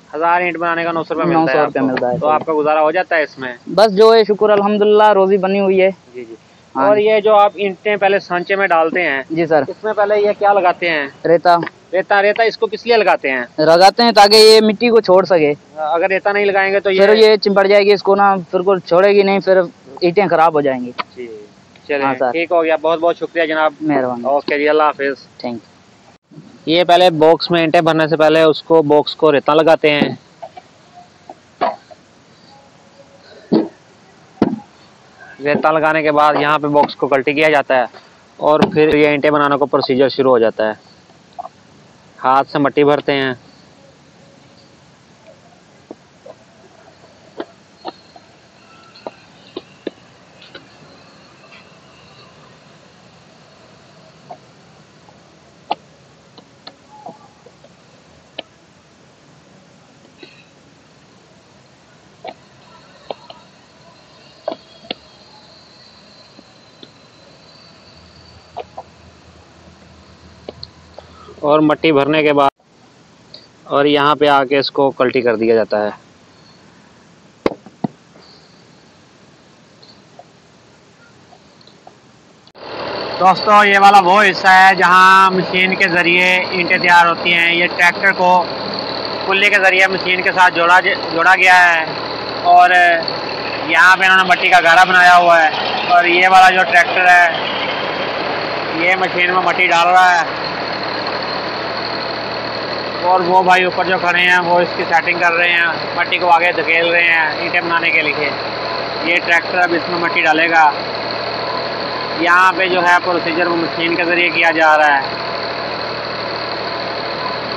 1000 ईंट बनाने का 900 रुपये 900 रुपये मिलता है। तो आपका गुजारा हो जाता है इसमें? बस जो है शुक्र अल्हम्दुलिल्लाह, रोजी बनी हुई है। जी जी। और ये जो आप ईंटें पहले सांचे में डालते हैं? जी सर। इसमें पहले ये क्या लगाते हैं? रेता। रेता इसको किस लिए लगाते हैं? लगाते हैं ताकि ये मिट्टी को छोड़ सके। अगर रेता नहीं लगाएंगे तो फिर ये चिंपड़ जाएगी, इसको ना फिर को छोड़ेगी नहीं, फिर ईंटें खराब हो जाएंगी। जी चलिए ठीक हो गया, बहुत बहुत शुक्रिया जनाब, मेहरबानी। ओके जी, अल्लाह हाफिज। Thank you. ये पहले बॉक्स में ईंटें भरने से पहले उसको बॉक्स को रेता लगाते हैं। रेता लगाने के बाद यहाँ पे बॉक्स को कल्टी किया जाता है और फिर ये ईंटें बनाने का प्रोसीजर शुरू हो जाता है। हाथ से मट्टी भरते हैं, और मट्टी भरने के बाद और यहाँ पे आके इसको कल्टी कर दिया जाता है। दोस्तों ये वाला वो हिस्सा है जहाँ मशीन के ज़रिए ईंटें तैयार होती हैं। ये ट्रैक्टर को पुल्ली के ज़रिए मशीन के साथ जोड़ा गया है और यहाँ पे इन्होंने मट्टी का गारा बनाया हुआ है और ये वाला जो ट्रैक्टर है ये मशीन में मट्टी डाल रहा है और वो भाई ऊपर जो खड़े हैं वो इसकी सेटिंग कर रहे हैं, मट्टी को आगे धकेल रहे हैं ईंटें बनाने के लिए। ये ट्रैक्टर अब इसमें मट्टी डालेगा। यहाँ पे जो है प्रोसीजर वो मशीन के ज़रिए किया जा रहा है।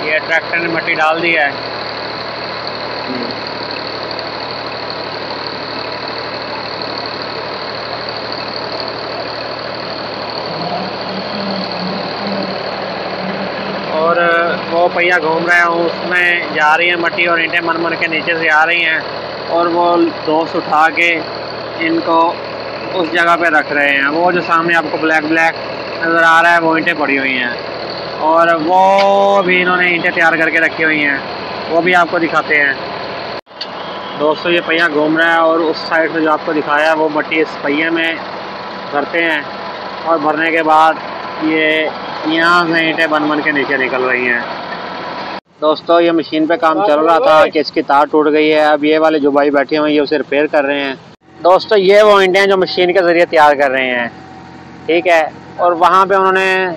ये ट्रैक्टर ने मट्टी डाल दी है। और वो पहिया घूम रहा है, उसमें जा रही है मट्टी और ईंटें मन के नीचे से आ रही हैं और वो दोस्त उठा के इनको उस जगह पे रख रहे हैं। वो जो सामने आपको ब्लैक नज़र आ रहा है वो ईंटें पड़ी हुई हैं और वो भी इन्होंने ईंटें तैयार करके रखी हुई हैं, वो भी आपको दिखाते हैं। दोस्तों ये पहिया घूम रहा है और उस साइड से जो आपको दिखाया है वो मट्टी इस पहिए में भरते हैं और भरने के बाद ये यहाँ से ईंटें बन के नीचे निकल रही हैं। दोस्तों ये मशीन पे काम चल रहा था कि इसकी तार टूट गई है। अब ये वाले जो भाई बैठे हुए हैं ये उसे रिपेयर कर रहे हैं। दोस्तों ये वो ईंटें जो मशीन के ज़रिए तैयार कर रहे हैं, ठीक है, और वहाँ पे उन्होंने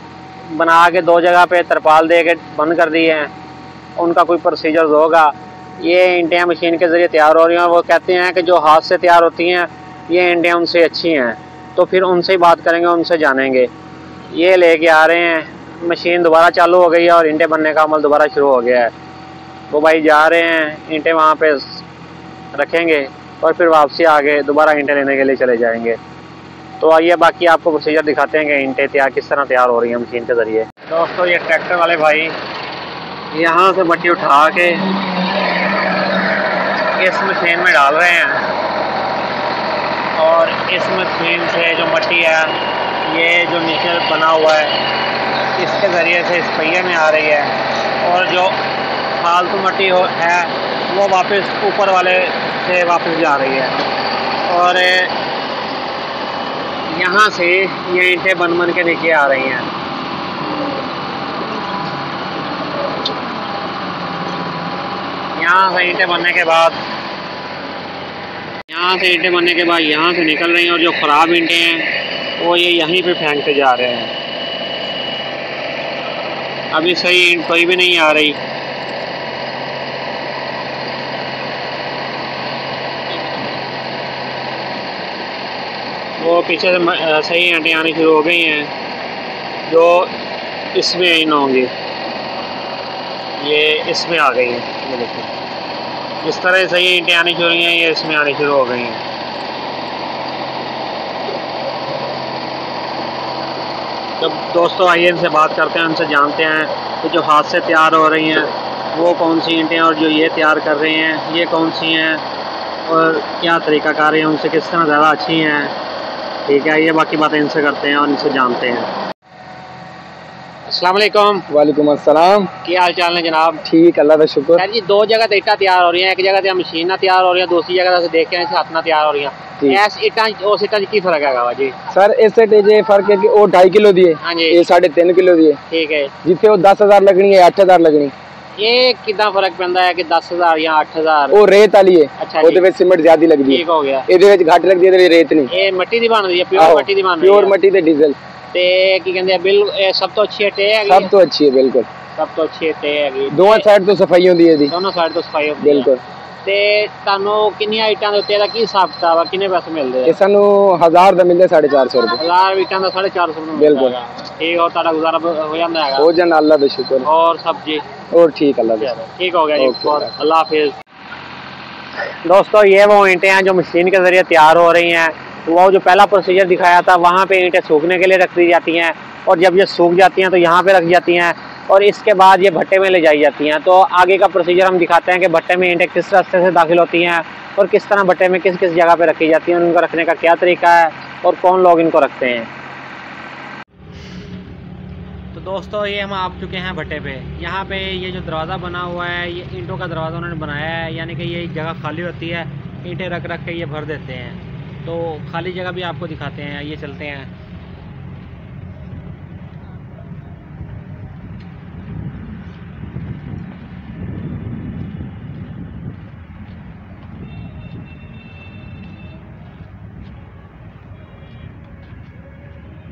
बना के 2 जगह पे तरपाल दे के बंद कर दी है। उनका कोई प्रोसीजर होगा। ये ईंटें मशीन के ज़रिए तैयार हो रही हैं और वो कहते हैं कि जो हाथ से तैयार होती हैं ये ईंटें उनसे अच्छी हैं, तो फिर उनसे ही बात करेंगे, उनसे जानेंगे। ये लेके आ रहे हैं, मशीन दोबारा चालू हो गई है और ईंटें बनने का अमल दोबारा शुरू हो गया है। वो भाई जा रहे हैं, ईंटें वहाँ पे रखेंगे और फिर वापसी आगे दोबारा ईंटें लेने के लिए चले जाएंगे। तो आइए बाकी आपको प्रोसीजर दिखाते हैं कि ईंटें किस तरह तैयार हो रही हैं मशीन के ज़रिए। दोस्तों ये ट्रैक्टर वाले भाई यहाँ से मट्टी उठा के इस मशीन में डाल रहे हैं और इस मशीन से जो मट्टी है ये जो नीचे बना हुआ है इसके ज़रिए से इस पहिए में आ रही है और जो फालतू मट्टी है वो वापस ऊपर वाले से वापस जा रही है और यहाँ से ये ईंटें बन के नीचे आ रही हैं। यहाँ से ईंटें बनने के बाद यहाँ से निकल रही हैं और जो ख़राब ईंटें हैं वो ये यहीं पे फेंकते जा रहे हैं। अभी सही ईंट कोई भी नहीं आ रही। वो पीछे से सही ईंटें आनी शुरू हो गई हैं जो इसमें इन होंगी, ये इसमें आ गई हैं। ये देखिए इस तरह सही ईंटें आनी शुरू हुई हैं, ये इसमें आनी शुरू हो गई हैं। तो दोस्तों आइए इनसे बात करते हैं, उनसे जानते हैं कि जो हाथ से तैयार हो रही हैं वो कौन सी ईंटें और जो ये तैयार कर रहे हैं ये कौन सी हैं और क्या तरीक़ाकार है, उनसे किस तरह ज़्यादा अच्छी हैं। ठीक है, ये बाकी बातें इनसे करते हैं और इनसे जानते हैं। अस्सलाम वालेकुम। वालेकुम अस्सलाम। क्या हाल चाल है जनाब? ठीक, अल्लाह का शुक्र। सर जी, दो जगह तो ईटा तैयार हो रही हैं, एक जगह तो मशीन ना तैयार हो रही है, दूसरी जगह से देख के हाथ ना तैयार हो रही हैं। ऐस ईटा उस ईटा की फर्क है जी? सर इस ये फर्क है कि वो 2.5 किलो दिए, हाँ जी, ये 3.5 किलो दिए। ठीक है, जिथे वो 10,000 लगनी है 8,000 लगनी। ये कितना फर्क पैंदा है कि 10,000 या 8,000? वो रेत वाली है, अच्छा ਉਹਦੇ ਵਿੱਚ ਸੀਮੈਂਟ ਜ਼ਿਆਦਾ ਲੱਗਦੀ ਹੈ। ठीक हो गया। ਇਹਦੇ ਵਿੱਚ ਘੱਟ ਲੱਗਦੀ ਹੈ, ਇਹਦੇ ਵਿੱਚ ਰੇਤ ਨਹੀਂ। ਇਹ ਮਿੱਟੀ ਦੀ ਬਣ ਰਹੀ ਹੈ, ਪਿਓਰ ਮਿੱਟੀ ਦੀ ਬਣ ਰਹੀ ਹੈ। ਪਿਓਰ ਮਿੱਟੀ ਤੇ ਡੀਜ਼ਲ। ਤੇ ਕੀ ਕਹਿੰਦੇ ਆ ਬਿਲ ਸਭ ਤੋਂ ਅੱਛੀ ਟੇ ਹੈਗੀ? ਸਭ ਤੋਂ ਅੱਛੀ ਹੈ, ਬਿਲਕੁਲ ਸਭ ਤੋਂ ਅੱਛੀ ਟੇ ਹੈਗੀ। ਦੋਵਾਂ ਸਾਈਡ ਤੋਂ ਸਫਾਈ ਹੁੰਦੀ ਹੈ ਇਹਦੀ, ਦੋਨੋਂ ਸਾਈਡ ਤੋਂ ਸਫਾਈ ਹੁੰਦੀ ਹੈ, ਬਿਲਕੁਲ। ਤੇ ਤੁਹਾਨੂੰ ਕਿੰਨੀਆਂ ਇੱਟਾਂ ਦੇ ਉੱਤੇ ਇਹਦਾ ਕੀ ਹਿਸਾਬ ਕਿਤਾਬ ਆ, ਕਿੰਨੇ ਪੈਸੇ ਮਿਲਦੇ ਆ? ਇਹ ਸਾਨੂੰ 1000 ਦਾ ਮਿਲਦਾ 450 ਰੁਪਏ। 1000 ਇੱਟਾਂ ਦਾ 450 ਰੁਪਏ ਬਿਲਕੁਲ ਠੀਕ। ਹੋਰ ਤੁਹਾਡਾ ਗੁਜ਼ਾਰਾ ਹੋ ਜਾਂਦਾ ਹੈਗਾ? ਹੋ ਜਾਂਦਾ, ਅੱਲਾ ਦਾ ਸ਼ੁਕਰ। और सब्जी और ठीक, अल्लाह का ठीक हो गया जी, ओके, अल्लाह हाफिज। दोस्तों ये वो ईंटें हैं जो मशीन के ज़रिए तैयार हो रही हैं। वो जो पहला प्रोसीजर दिखाया था वहाँ पे ईंटें सूखने के लिए रख दी जाती हैं और जब ये सूख जाती हैं तो यहाँ पे रख जाती हैं और इसके बाद ये भट्टे में ले जाई जाती हैं। तो आगे का प्रोसीजर हम दिखाते हैं कि भट्टे में ईंटें किस रास्ते से दाखिल होती हैं और किस तरह भट्टे में किस किस जगह पे रखी जाती हैं, उनको रखने का क्या तरीका है और कौन लोग इनको रखते हैं। तो दोस्तों ये हम आ चुके हैं भट्टे पे। यहाँ पे ये जो दरवाज़ा बना हुआ है ये ईंटों का दरवाज़ा उन्होंने बनाया है, यानी कि ये जगह खाली होती है, ईंटें रख रख के ये भर देते हैं। तो खाली जगह भी आपको दिखाते हैं, ये चलते हैं।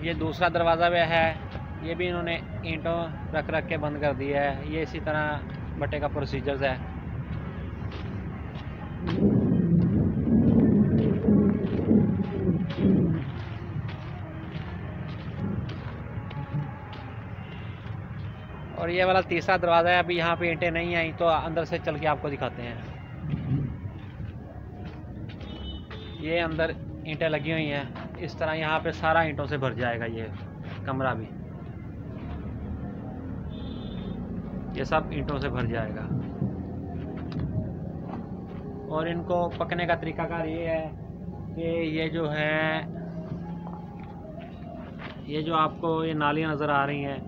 ये दूसरा दरवाज़ा भी है, ये भी इन्होंने ईंटों रख रख के बंद कर दिया है। ये इसी तरह भट्टे का प्रोसीजर है। और ये वाला तीसरा दरवाज़ा है, अभी यहाँ पे ईंटें नहीं आई तो अंदर से चल के आपको दिखाते हैं। ये अंदर ईंटें लगी हुई हैं, इस तरह यहाँ पे सारा ईंटों से भर जाएगा ये कमरा भी, ये सब ईंटों से भर जाएगा। और इनको पकने का तरीकाकार ये है कि ये जो है, ये जो आपको ये नालियाँ नज़र आ रही हैं,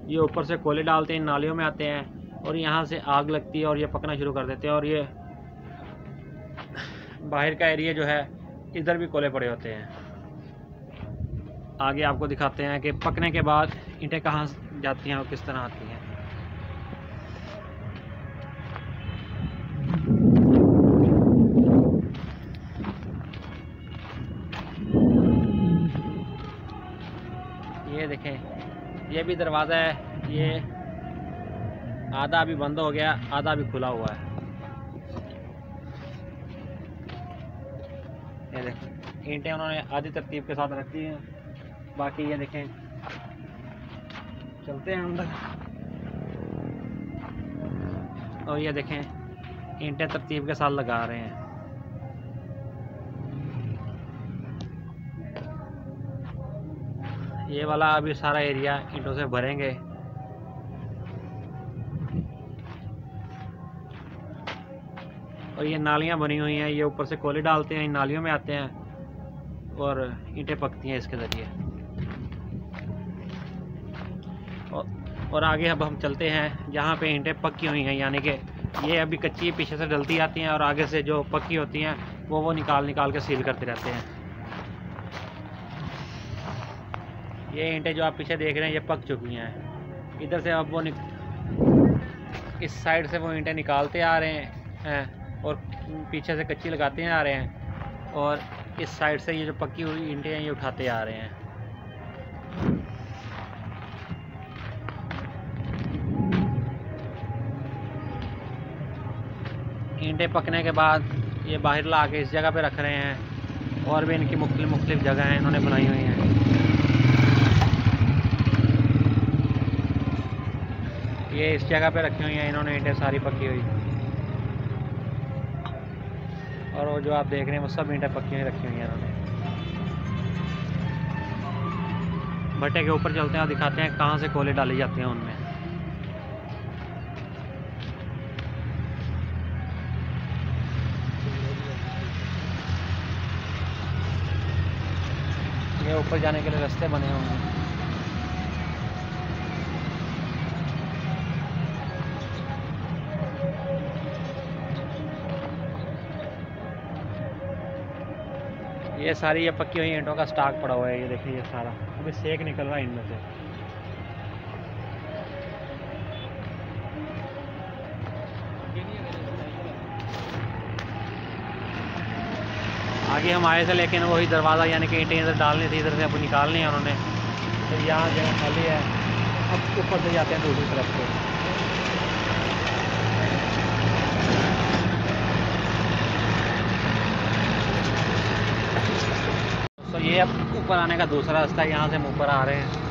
ये ऊपर से कोयले डालते हैं, इन नालियों में आते हैं और यहाँ से आग लगती है और ये पकना शुरू कर देते हैं। और ये बाहर का एरिया जो है इधर भी कोयले पड़े होते हैं। आगे आपको दिखाते हैं कि पकने के बाद ईंटें कहाँ जाती हैं और किस तरह आती हैं। ये देखें, ये भी दरवाज़ा है, ये आधा अभी बंद हो गया, आधा अभी खुला हुआ है। ये देखें, ईंटें उन्होंने आधी तरतीब के साथ रखी हैं, बाकी ये देखें। चलते हैं अंदर और ये देखें ईंटें तरतीब के साथ लगा रहे हैं। ये वाला अभी सारा एरिया ईंटों से भरेंगे। और ये नालियाँ बनी हुई हैं, ये ऊपर से कोयले डालते हैं, इन नालियों में आते हैं और ईंटें पकती हैं इसके ज़रिए। और आगे अब हम चलते हैं जहाँ पे ईंटें पक्की हुई हैं, यानी कि ये अभी कच्ची पीछे से डलती आती हैं और आगे से जो पक्की होती हैं वो निकाल के सील करते रहते हैं। ये ईंटें जो आप पीछे देख रहे हैं ये पक चुकी हैं। इधर से अब वो इस साइड से वो ईंटें निकालते आ रहे हैं और पीछे से कच्ची लगाते आ रहे हैं और इस साइड से ये जो पक्की हुई ईंटें हैं ये उठाते आ रहे हैं। ईंटें पकने के बाद ये बाहर ला के इस जगह पे रख रहे हैं और भी इनकी मुख्तलिफ जगह हैं इन्होंने बनाई हुई हैं। ये इस जगह पे रखी हुई हैं इन्होंने ईंटें सारी पकी हुई, और वो जो आप देख रहे हैं वो सब ईंटें पकी हुई रखी हुई हैं इन्होंने। भट्टे के ऊपर चलते हैं और दिखाते हैं कहाँ से कोयले डाले जाते हैं उनमें। ये ऊपर जाने के लिए रास्ते बने हुए हैं। ये सारी ये पक्की हुई ईंटों का स्टॉक पड़ा हुआ है। ये देखिए, ये सारा अभी सेक निकल रहा है इनमें से। आगे हम आए थे, लेकिन वही दरवाज़ा यानी कि ईंटें इधर डालनी थी, इधर से अब निकालनी है उन्होंने। तो यहाँ जगह खाली है, अब ऊपर से जाते हैं दूसरी तरफ से। तो ये अब ऊपर आने का दूसरा रास्ता है, यहाँ से हम ऊपर आ रहे हैं।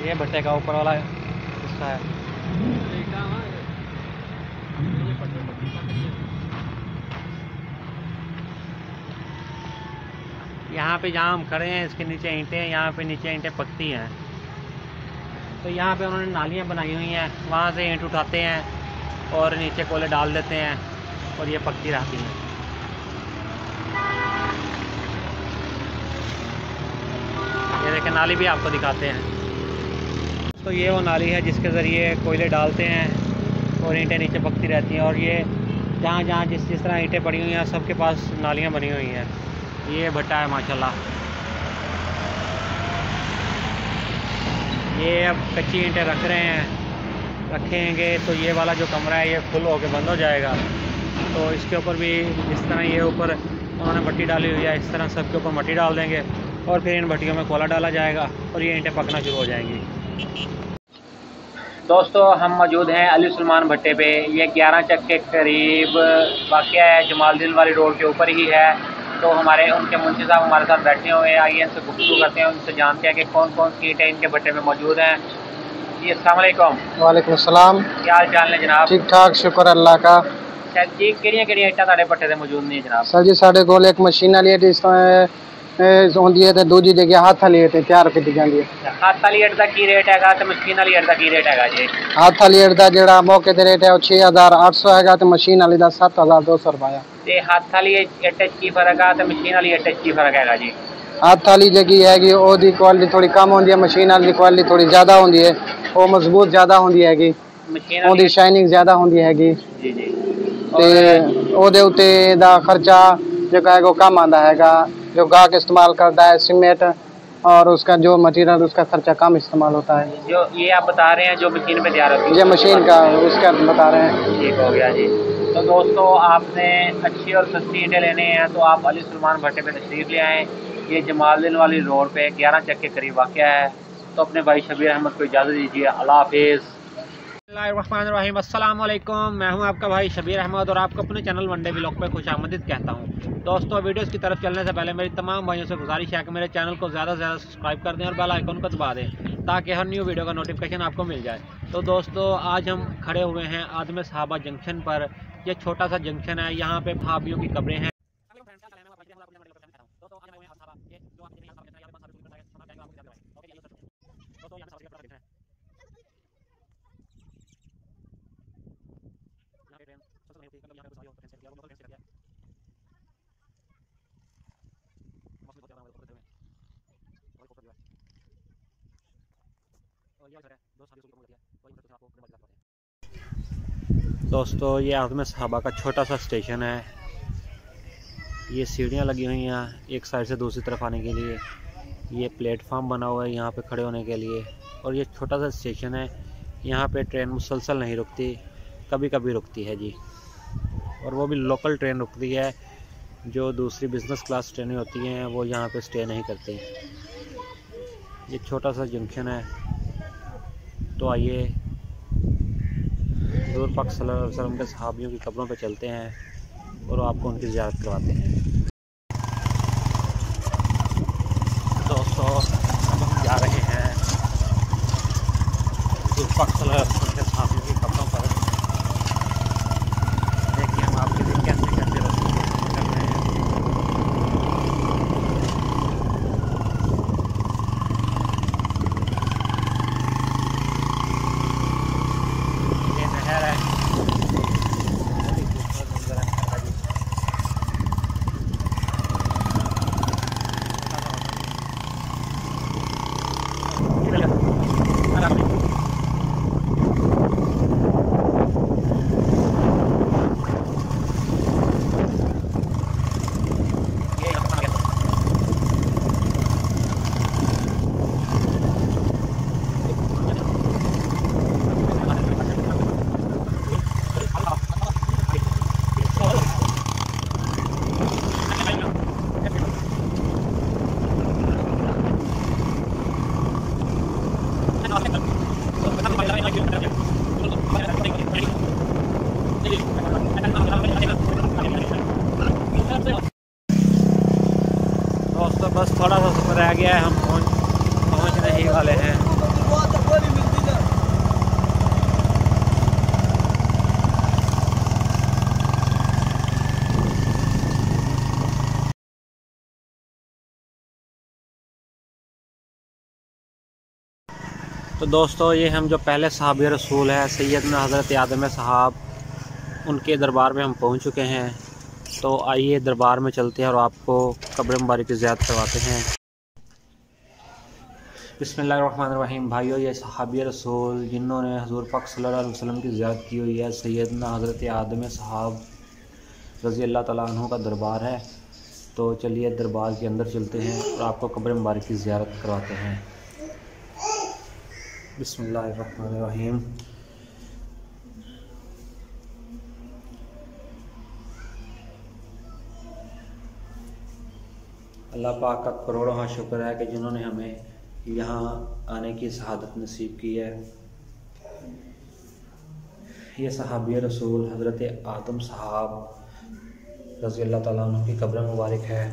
ये भट्टे का ऊपर वाला हिस्सा है। यहाँ पे जहाँ हम खड़े हैं इसके नीचे ईंटें हैं, यहाँ पे नीचे ईंटें पकती हैं। तो यहाँ पे उन्होंने नालियाँ बनाई हुई हैं, वहाँ से ईंट उठाते हैं और नीचे कोयले डाल देते हैं और ये पकती रहती हैं। ये देखें, नाली भी आपको दिखाते हैं। तो ये वो नाली है जिसके ज़रिए कोयले डालते हैं और ईंटें नीचे पकती रहती हैं। और ये जहाँ जहाँ जिस तरह ईंटें पड़ी हुई हैं सबके पास नालियाँ बनी हुई हैं। ये भट्टा है माशाल्लाह। ये अब कच्ची ईंटें रख रहे हैं, रखेंगे तो ये वाला जो कमरा है ये फुल होके बंद हो जाएगा। तो इसके ऊपर भी जिस तरह ये ऊपर उन्होंने मट्टी डाली हुई है, इस तरह सबके ऊपर मट्टी डाल देंगे और फिर इन भट्टियों में कोयला डाला जाएगा और ये ईंटें पकना शुरू हो जाएंगी। दोस्तों, हम मौजूद हैं अली सुलेमान भट्टे पे। ये 11 चक के करीब वाक़या है, जमालुद्दीन वाली रोड के ऊपर ही है। तो हमारे उनके मुंशी साहब हमारे साथ बैठे हुए हैं। आइए इनसे गुफ्तगू करते हैं, उनसे जानते हैं कि कौन कौन सी ईंटें इनके भट्टे में मौजूद हैं। जी अस्सलाम वालेकुम। वालेकुम सलाम। क्या हाल चाल है जनाब? ठीक ठाक, शुक्र अल्लाह का। सर जी, किहड़ियां ईंटां तुहाडे भट्टे ते मौजूद नहीं जनाब? सर जी साढ़े कोल एक मशीन वाली ईंट होंदी है ते दूजी जगह हाथ वाली ईंट तैयार की जाती है। हाथ वाली ईंट का की रेट हैगा ते मशीन वाली ईंट का की रेट हैगा जी? हाथ वाली ईंट का जिहड़ा मौके ते रेट है वो 6800 हैगा ते मशीन वाली दा 7200 रुपया है। ते हाथ वाली ईंट की फर्क है ते मशीन वाली ईंट की फर्क हैगा जी? हाथ वाली जगी हैगी ओदी क्वालिटी थोड़ी कम होंदी है, मशीन वाली क्वालिटी थोड़ी ज्यादा होंदी है, वो मजबूत ज्यादा होंदी हैगी, मशीन ओदी शाइनिंग ज्यादा होंदी हैगी जी जी। ते ओदे उते दा खर्चा जो है वो कम आंदा हैगा। जो गाहक इस्तेमाल करता है सीमेंट और उसका जो मटेरियल उसका खर्चा कम इस्तेमाल होता है। जो ये आप बता रहे हैं जो मशीन पे तैयार होती है, ये मशीन का उसका बता रहे हैं। ठीक हो गया जी। तो दोस्तों, आपने अच्छी और सस्ती ईंटें लेने हैं तो आप अली सुलेमान भट्टे पे तशरीफ़ ले आएँ। ये जमालुद्दीन वाली रोड पे 11 चक के करीब वाक़या है। तो अपने भाई शबीर अहमद को इजाज़त दीजिए। अल्लाह हाफ़िज़। बिस्मिल्लाहिर्रहमानिर्रहीम। अस्सलाम वालेकुम। मैं हूं आपका भाई शबीर अहमद और आपको अपने चैनल वनडे व्लॉग पे खुशामदीद कहता हूं। दोस्तों, वीडियोस की तरफ चलने से पहले मेरी तमाम भाइयों से गुजारिश है कि मेरे चैनल को ज़्यादा से ज़्यादा सब्सक्राइब कर दें और बेल आइकन को दबा दें ताकि हर न्यू वीडियो का नोटिफिकेशन आपको मिल जाए। तो दोस्तों, आज हम खड़े हुए हैं आदम साहबा जंक्शन पर। यह छोटा सा जंक्शन है, यहाँ पे भाभियों की कब्रें हैं। दोस्तों, ये आदम साहबा का छोटा सा स्टेशन है। ये सीढ़ियाँ लगी हुई हैं एक साइड से दूसरी तरफ आने के लिए। ये प्लेटफार्म बना हुआ है यहाँ पे खड़े होने के लिए। और ये छोटा सा स्टेशन है, यहाँ पे ट्रेन मुसलसल नहीं रुकती, कभी कभी रुकती है जी। और वो भी लोकल ट्रेन रुकती है, जो दूसरी बिज़नेस क्लास ट्रेनें होती हैं वो यहाँ पे स्टे नहीं करती। ये छोटा सा जंक्शन है। तो आइए हुज़ूर पाक सल्लल्लाहु अलैहि वसल्लम के सहाबियों की कब्रों पे चलते हैं और आपको उनकी ज़ियारत करवाते हैं। दोस्तों, हम जा रहे हैं हुज़ूर पाक सल्लल्लाहु अलैहि वसल्लम के सहाबियों की कब्रों पर। गया है, हम पहुँचने ही वाले हैं। तो दोस्तों ये हम जो पहले साहब रसूल है सैयदना हज़रत आदम साहब, उनके दरबार में हम पहुंच चुके हैं। तो आइए दरबार में चलते हैं और आपको कब्र मुबारक की ज़ियारत करवाते हैं। बिस्मिल्लाहिर्रहमानिर्रहीम। भाइयों, ये सहाबी रसूल जिन्होंने हज़ूर पाक सल्लल्लाहु अलैहि वसल्लम की ज़ियारत की हुई है, सैयदना हज़रत आदम साहब रज़ी अल्लाह तआला अन्हु का दरबार है। तो चलिए दरबार के अंदर चलते हैं और आपको कब्र मुबारक की ज़ियारत करवाते हैं। बिस्मिल्लाहिर्रहमानिर्रहीम। अल्लाह पाक का करोड़ों शुक्र है कि जिन्होंने हमें यहाँ आने की शहादत नसीब की है। ये सहाबी रसूल हज़रत आदम साहब रज़ी अल्लाह तआला अन्हु की कब्र मुबारक है।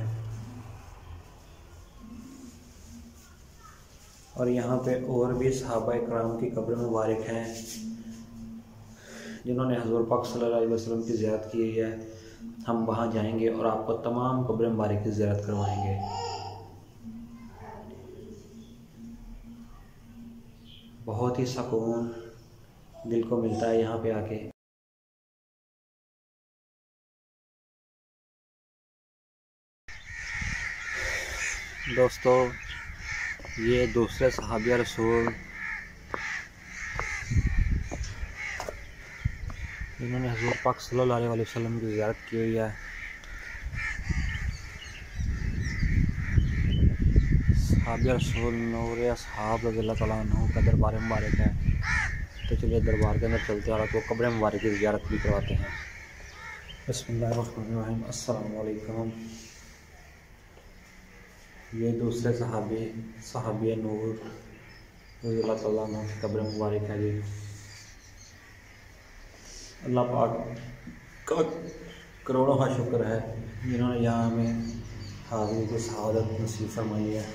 और यहाँ पे और भी सहाबा इकराम की कब्र मुबारक हैं जिन्होंने हज़ूर पाक सल्लल्लाहु अलैहि वसल्लम की ज़ियारत की है। हम वहाँ जाएंगे और आपको तमाम कब्र मुबारक की ज़ियारत करवाएंगे। बहुत ही सुकून दिल को मिलता है यहाँ पे आके। दोस्तों ये दूसरे सहाबिया रसूल जिन्होंने हज़ूर पाक सल्लल्लाहु अलैहि वसल्लम की ज़ियारत की हुई है। सहाबिया रसूल नूर असहाब रज़ी अल्लाह तआला अन्हु का दरबार मुबारक है। तो चलिए दरबार के अंदर चलते हैं और आपको कब्र मुबारक की ज़ियारत भी करवाते हैं। बिस्मिल्लाहिर्रहमानिर्रहीम। अस्सलामु अलैकुम। ये दूसरे सहाबी नूर रज़ी अल्लाह तआला अन्हु की कब्र मुबारक है जी। अल्लाह पाक का करोड़ों का शुक्र है जिन्होंने यहाँ हमें हाज़िरी की शहादत नसीब फरमाई है।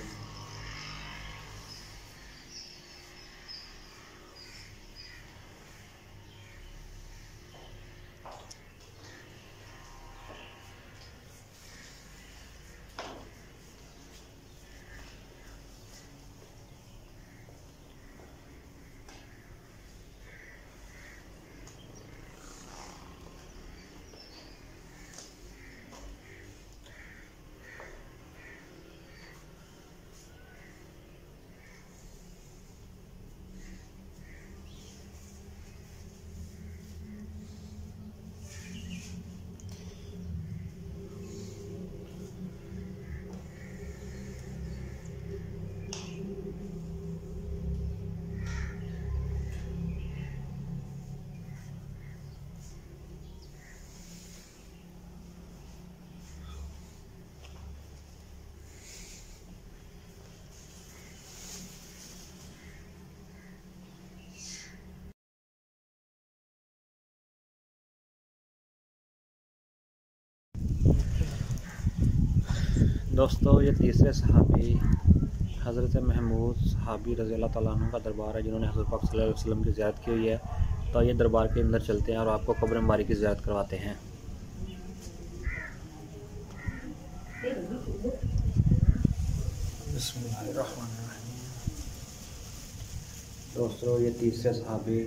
दोस्तों ये तीसरे सहाबी हज़रत महमूद सहाबी रज़ी अल्लाह तआला अन्हु का दरबार है जिन्होंने हज़रत पाक सल्लल्लाहु अलैहि वसल्लम की ज़ियारत की हुई है। तो ये दरबार के अंदर चलते हैं और आपको कब्र मुबारक की ज़ियारत करवाते हैं। बिस्मिल्लाहिर्रहमानिर्रहीम। दोस्तों ये तीसरे सहाबी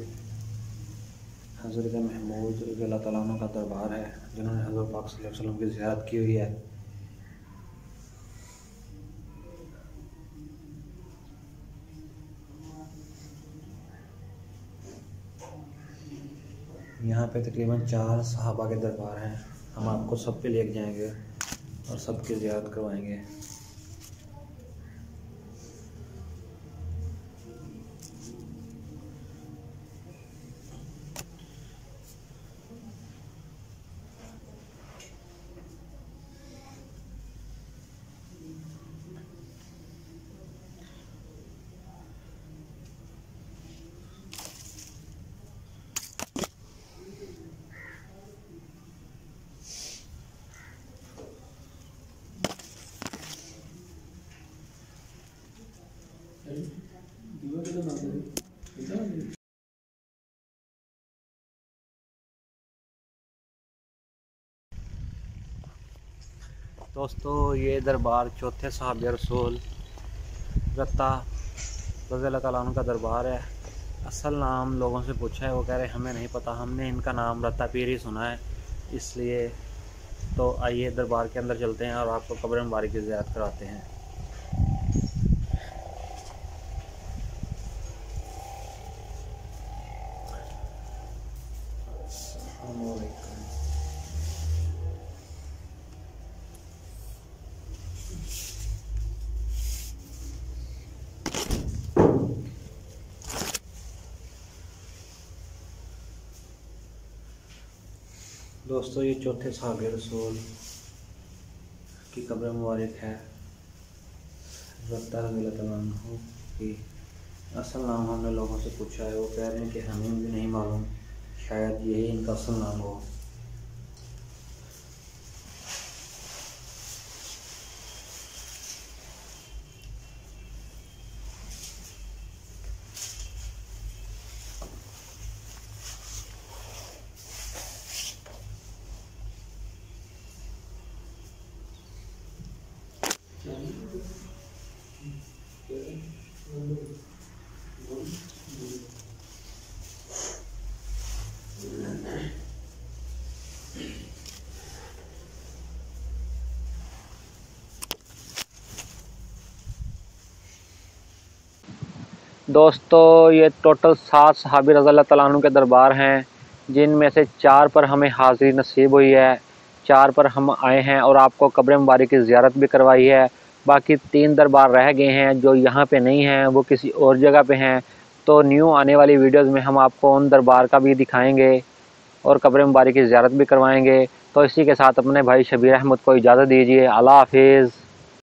हज़रत महमूद रज़ी अल्लाह तआला अन्हु का दरबार है जिन्होंने हज़रत पाक सल्लल्लाहु अलैहि वसल्लम की ज़ियारत की हुई है। यहाँ पे तकरीबन 4 सहाबा के दरबार हैं। हम आपको सब पे लेके जाएंगे और सबकी ज़ियारत करवाएंगे। दोस्तों ये दरबार चौथे साहब रसूल रत्ता रज़ी अल्लाह तआला अन्हु का दरबार है। असल नाम लोगों से पूछा है, वो कह रहे हमें नहीं पता, हमने इनका नाम रत्ता पीर ही सुना है इसलिए। तो आइए दरबार के अंदर चलते हैं और आपको कब्र मुबारक की ज़ियारत कराते हैं। दोस्तों ये चौथे साहब रसूल की कब्र मुबारक है, रत्ता रज़ी अल्लाह तआला अन्हु की। असल नाम हमने लोगों से पूछा है, वो कह रहे हैं कि हमें भी नहीं मालूम, शायद यही इनका असल नाम हो। दोस्तों ये टोटल 7 सहाबी रज़ी अल्लाह तआला अन्हु के दरबार हैं, जिनमें से 4 पर हमें हाज़िरी नसीब हुई है, 4 पर हम आए हैं और आपको कब्र मुबारक की ज़ियारत भी करवाई है। बाकी 3 दरबार रह गए हैं जो यहाँ पे नहीं हैं, वो किसी और जगह पे हैं। तो न्यू आने वाली वीडियोज़ में हम आपको उन दरबार का भी दिखाएँगे और कब्र मुबारक की ज़ियारत भी करवाएँगे। तो इसी के साथ अपने भाई शबीर अहमद को इजाज़त दीजिए। अल्लाह हाफिज़।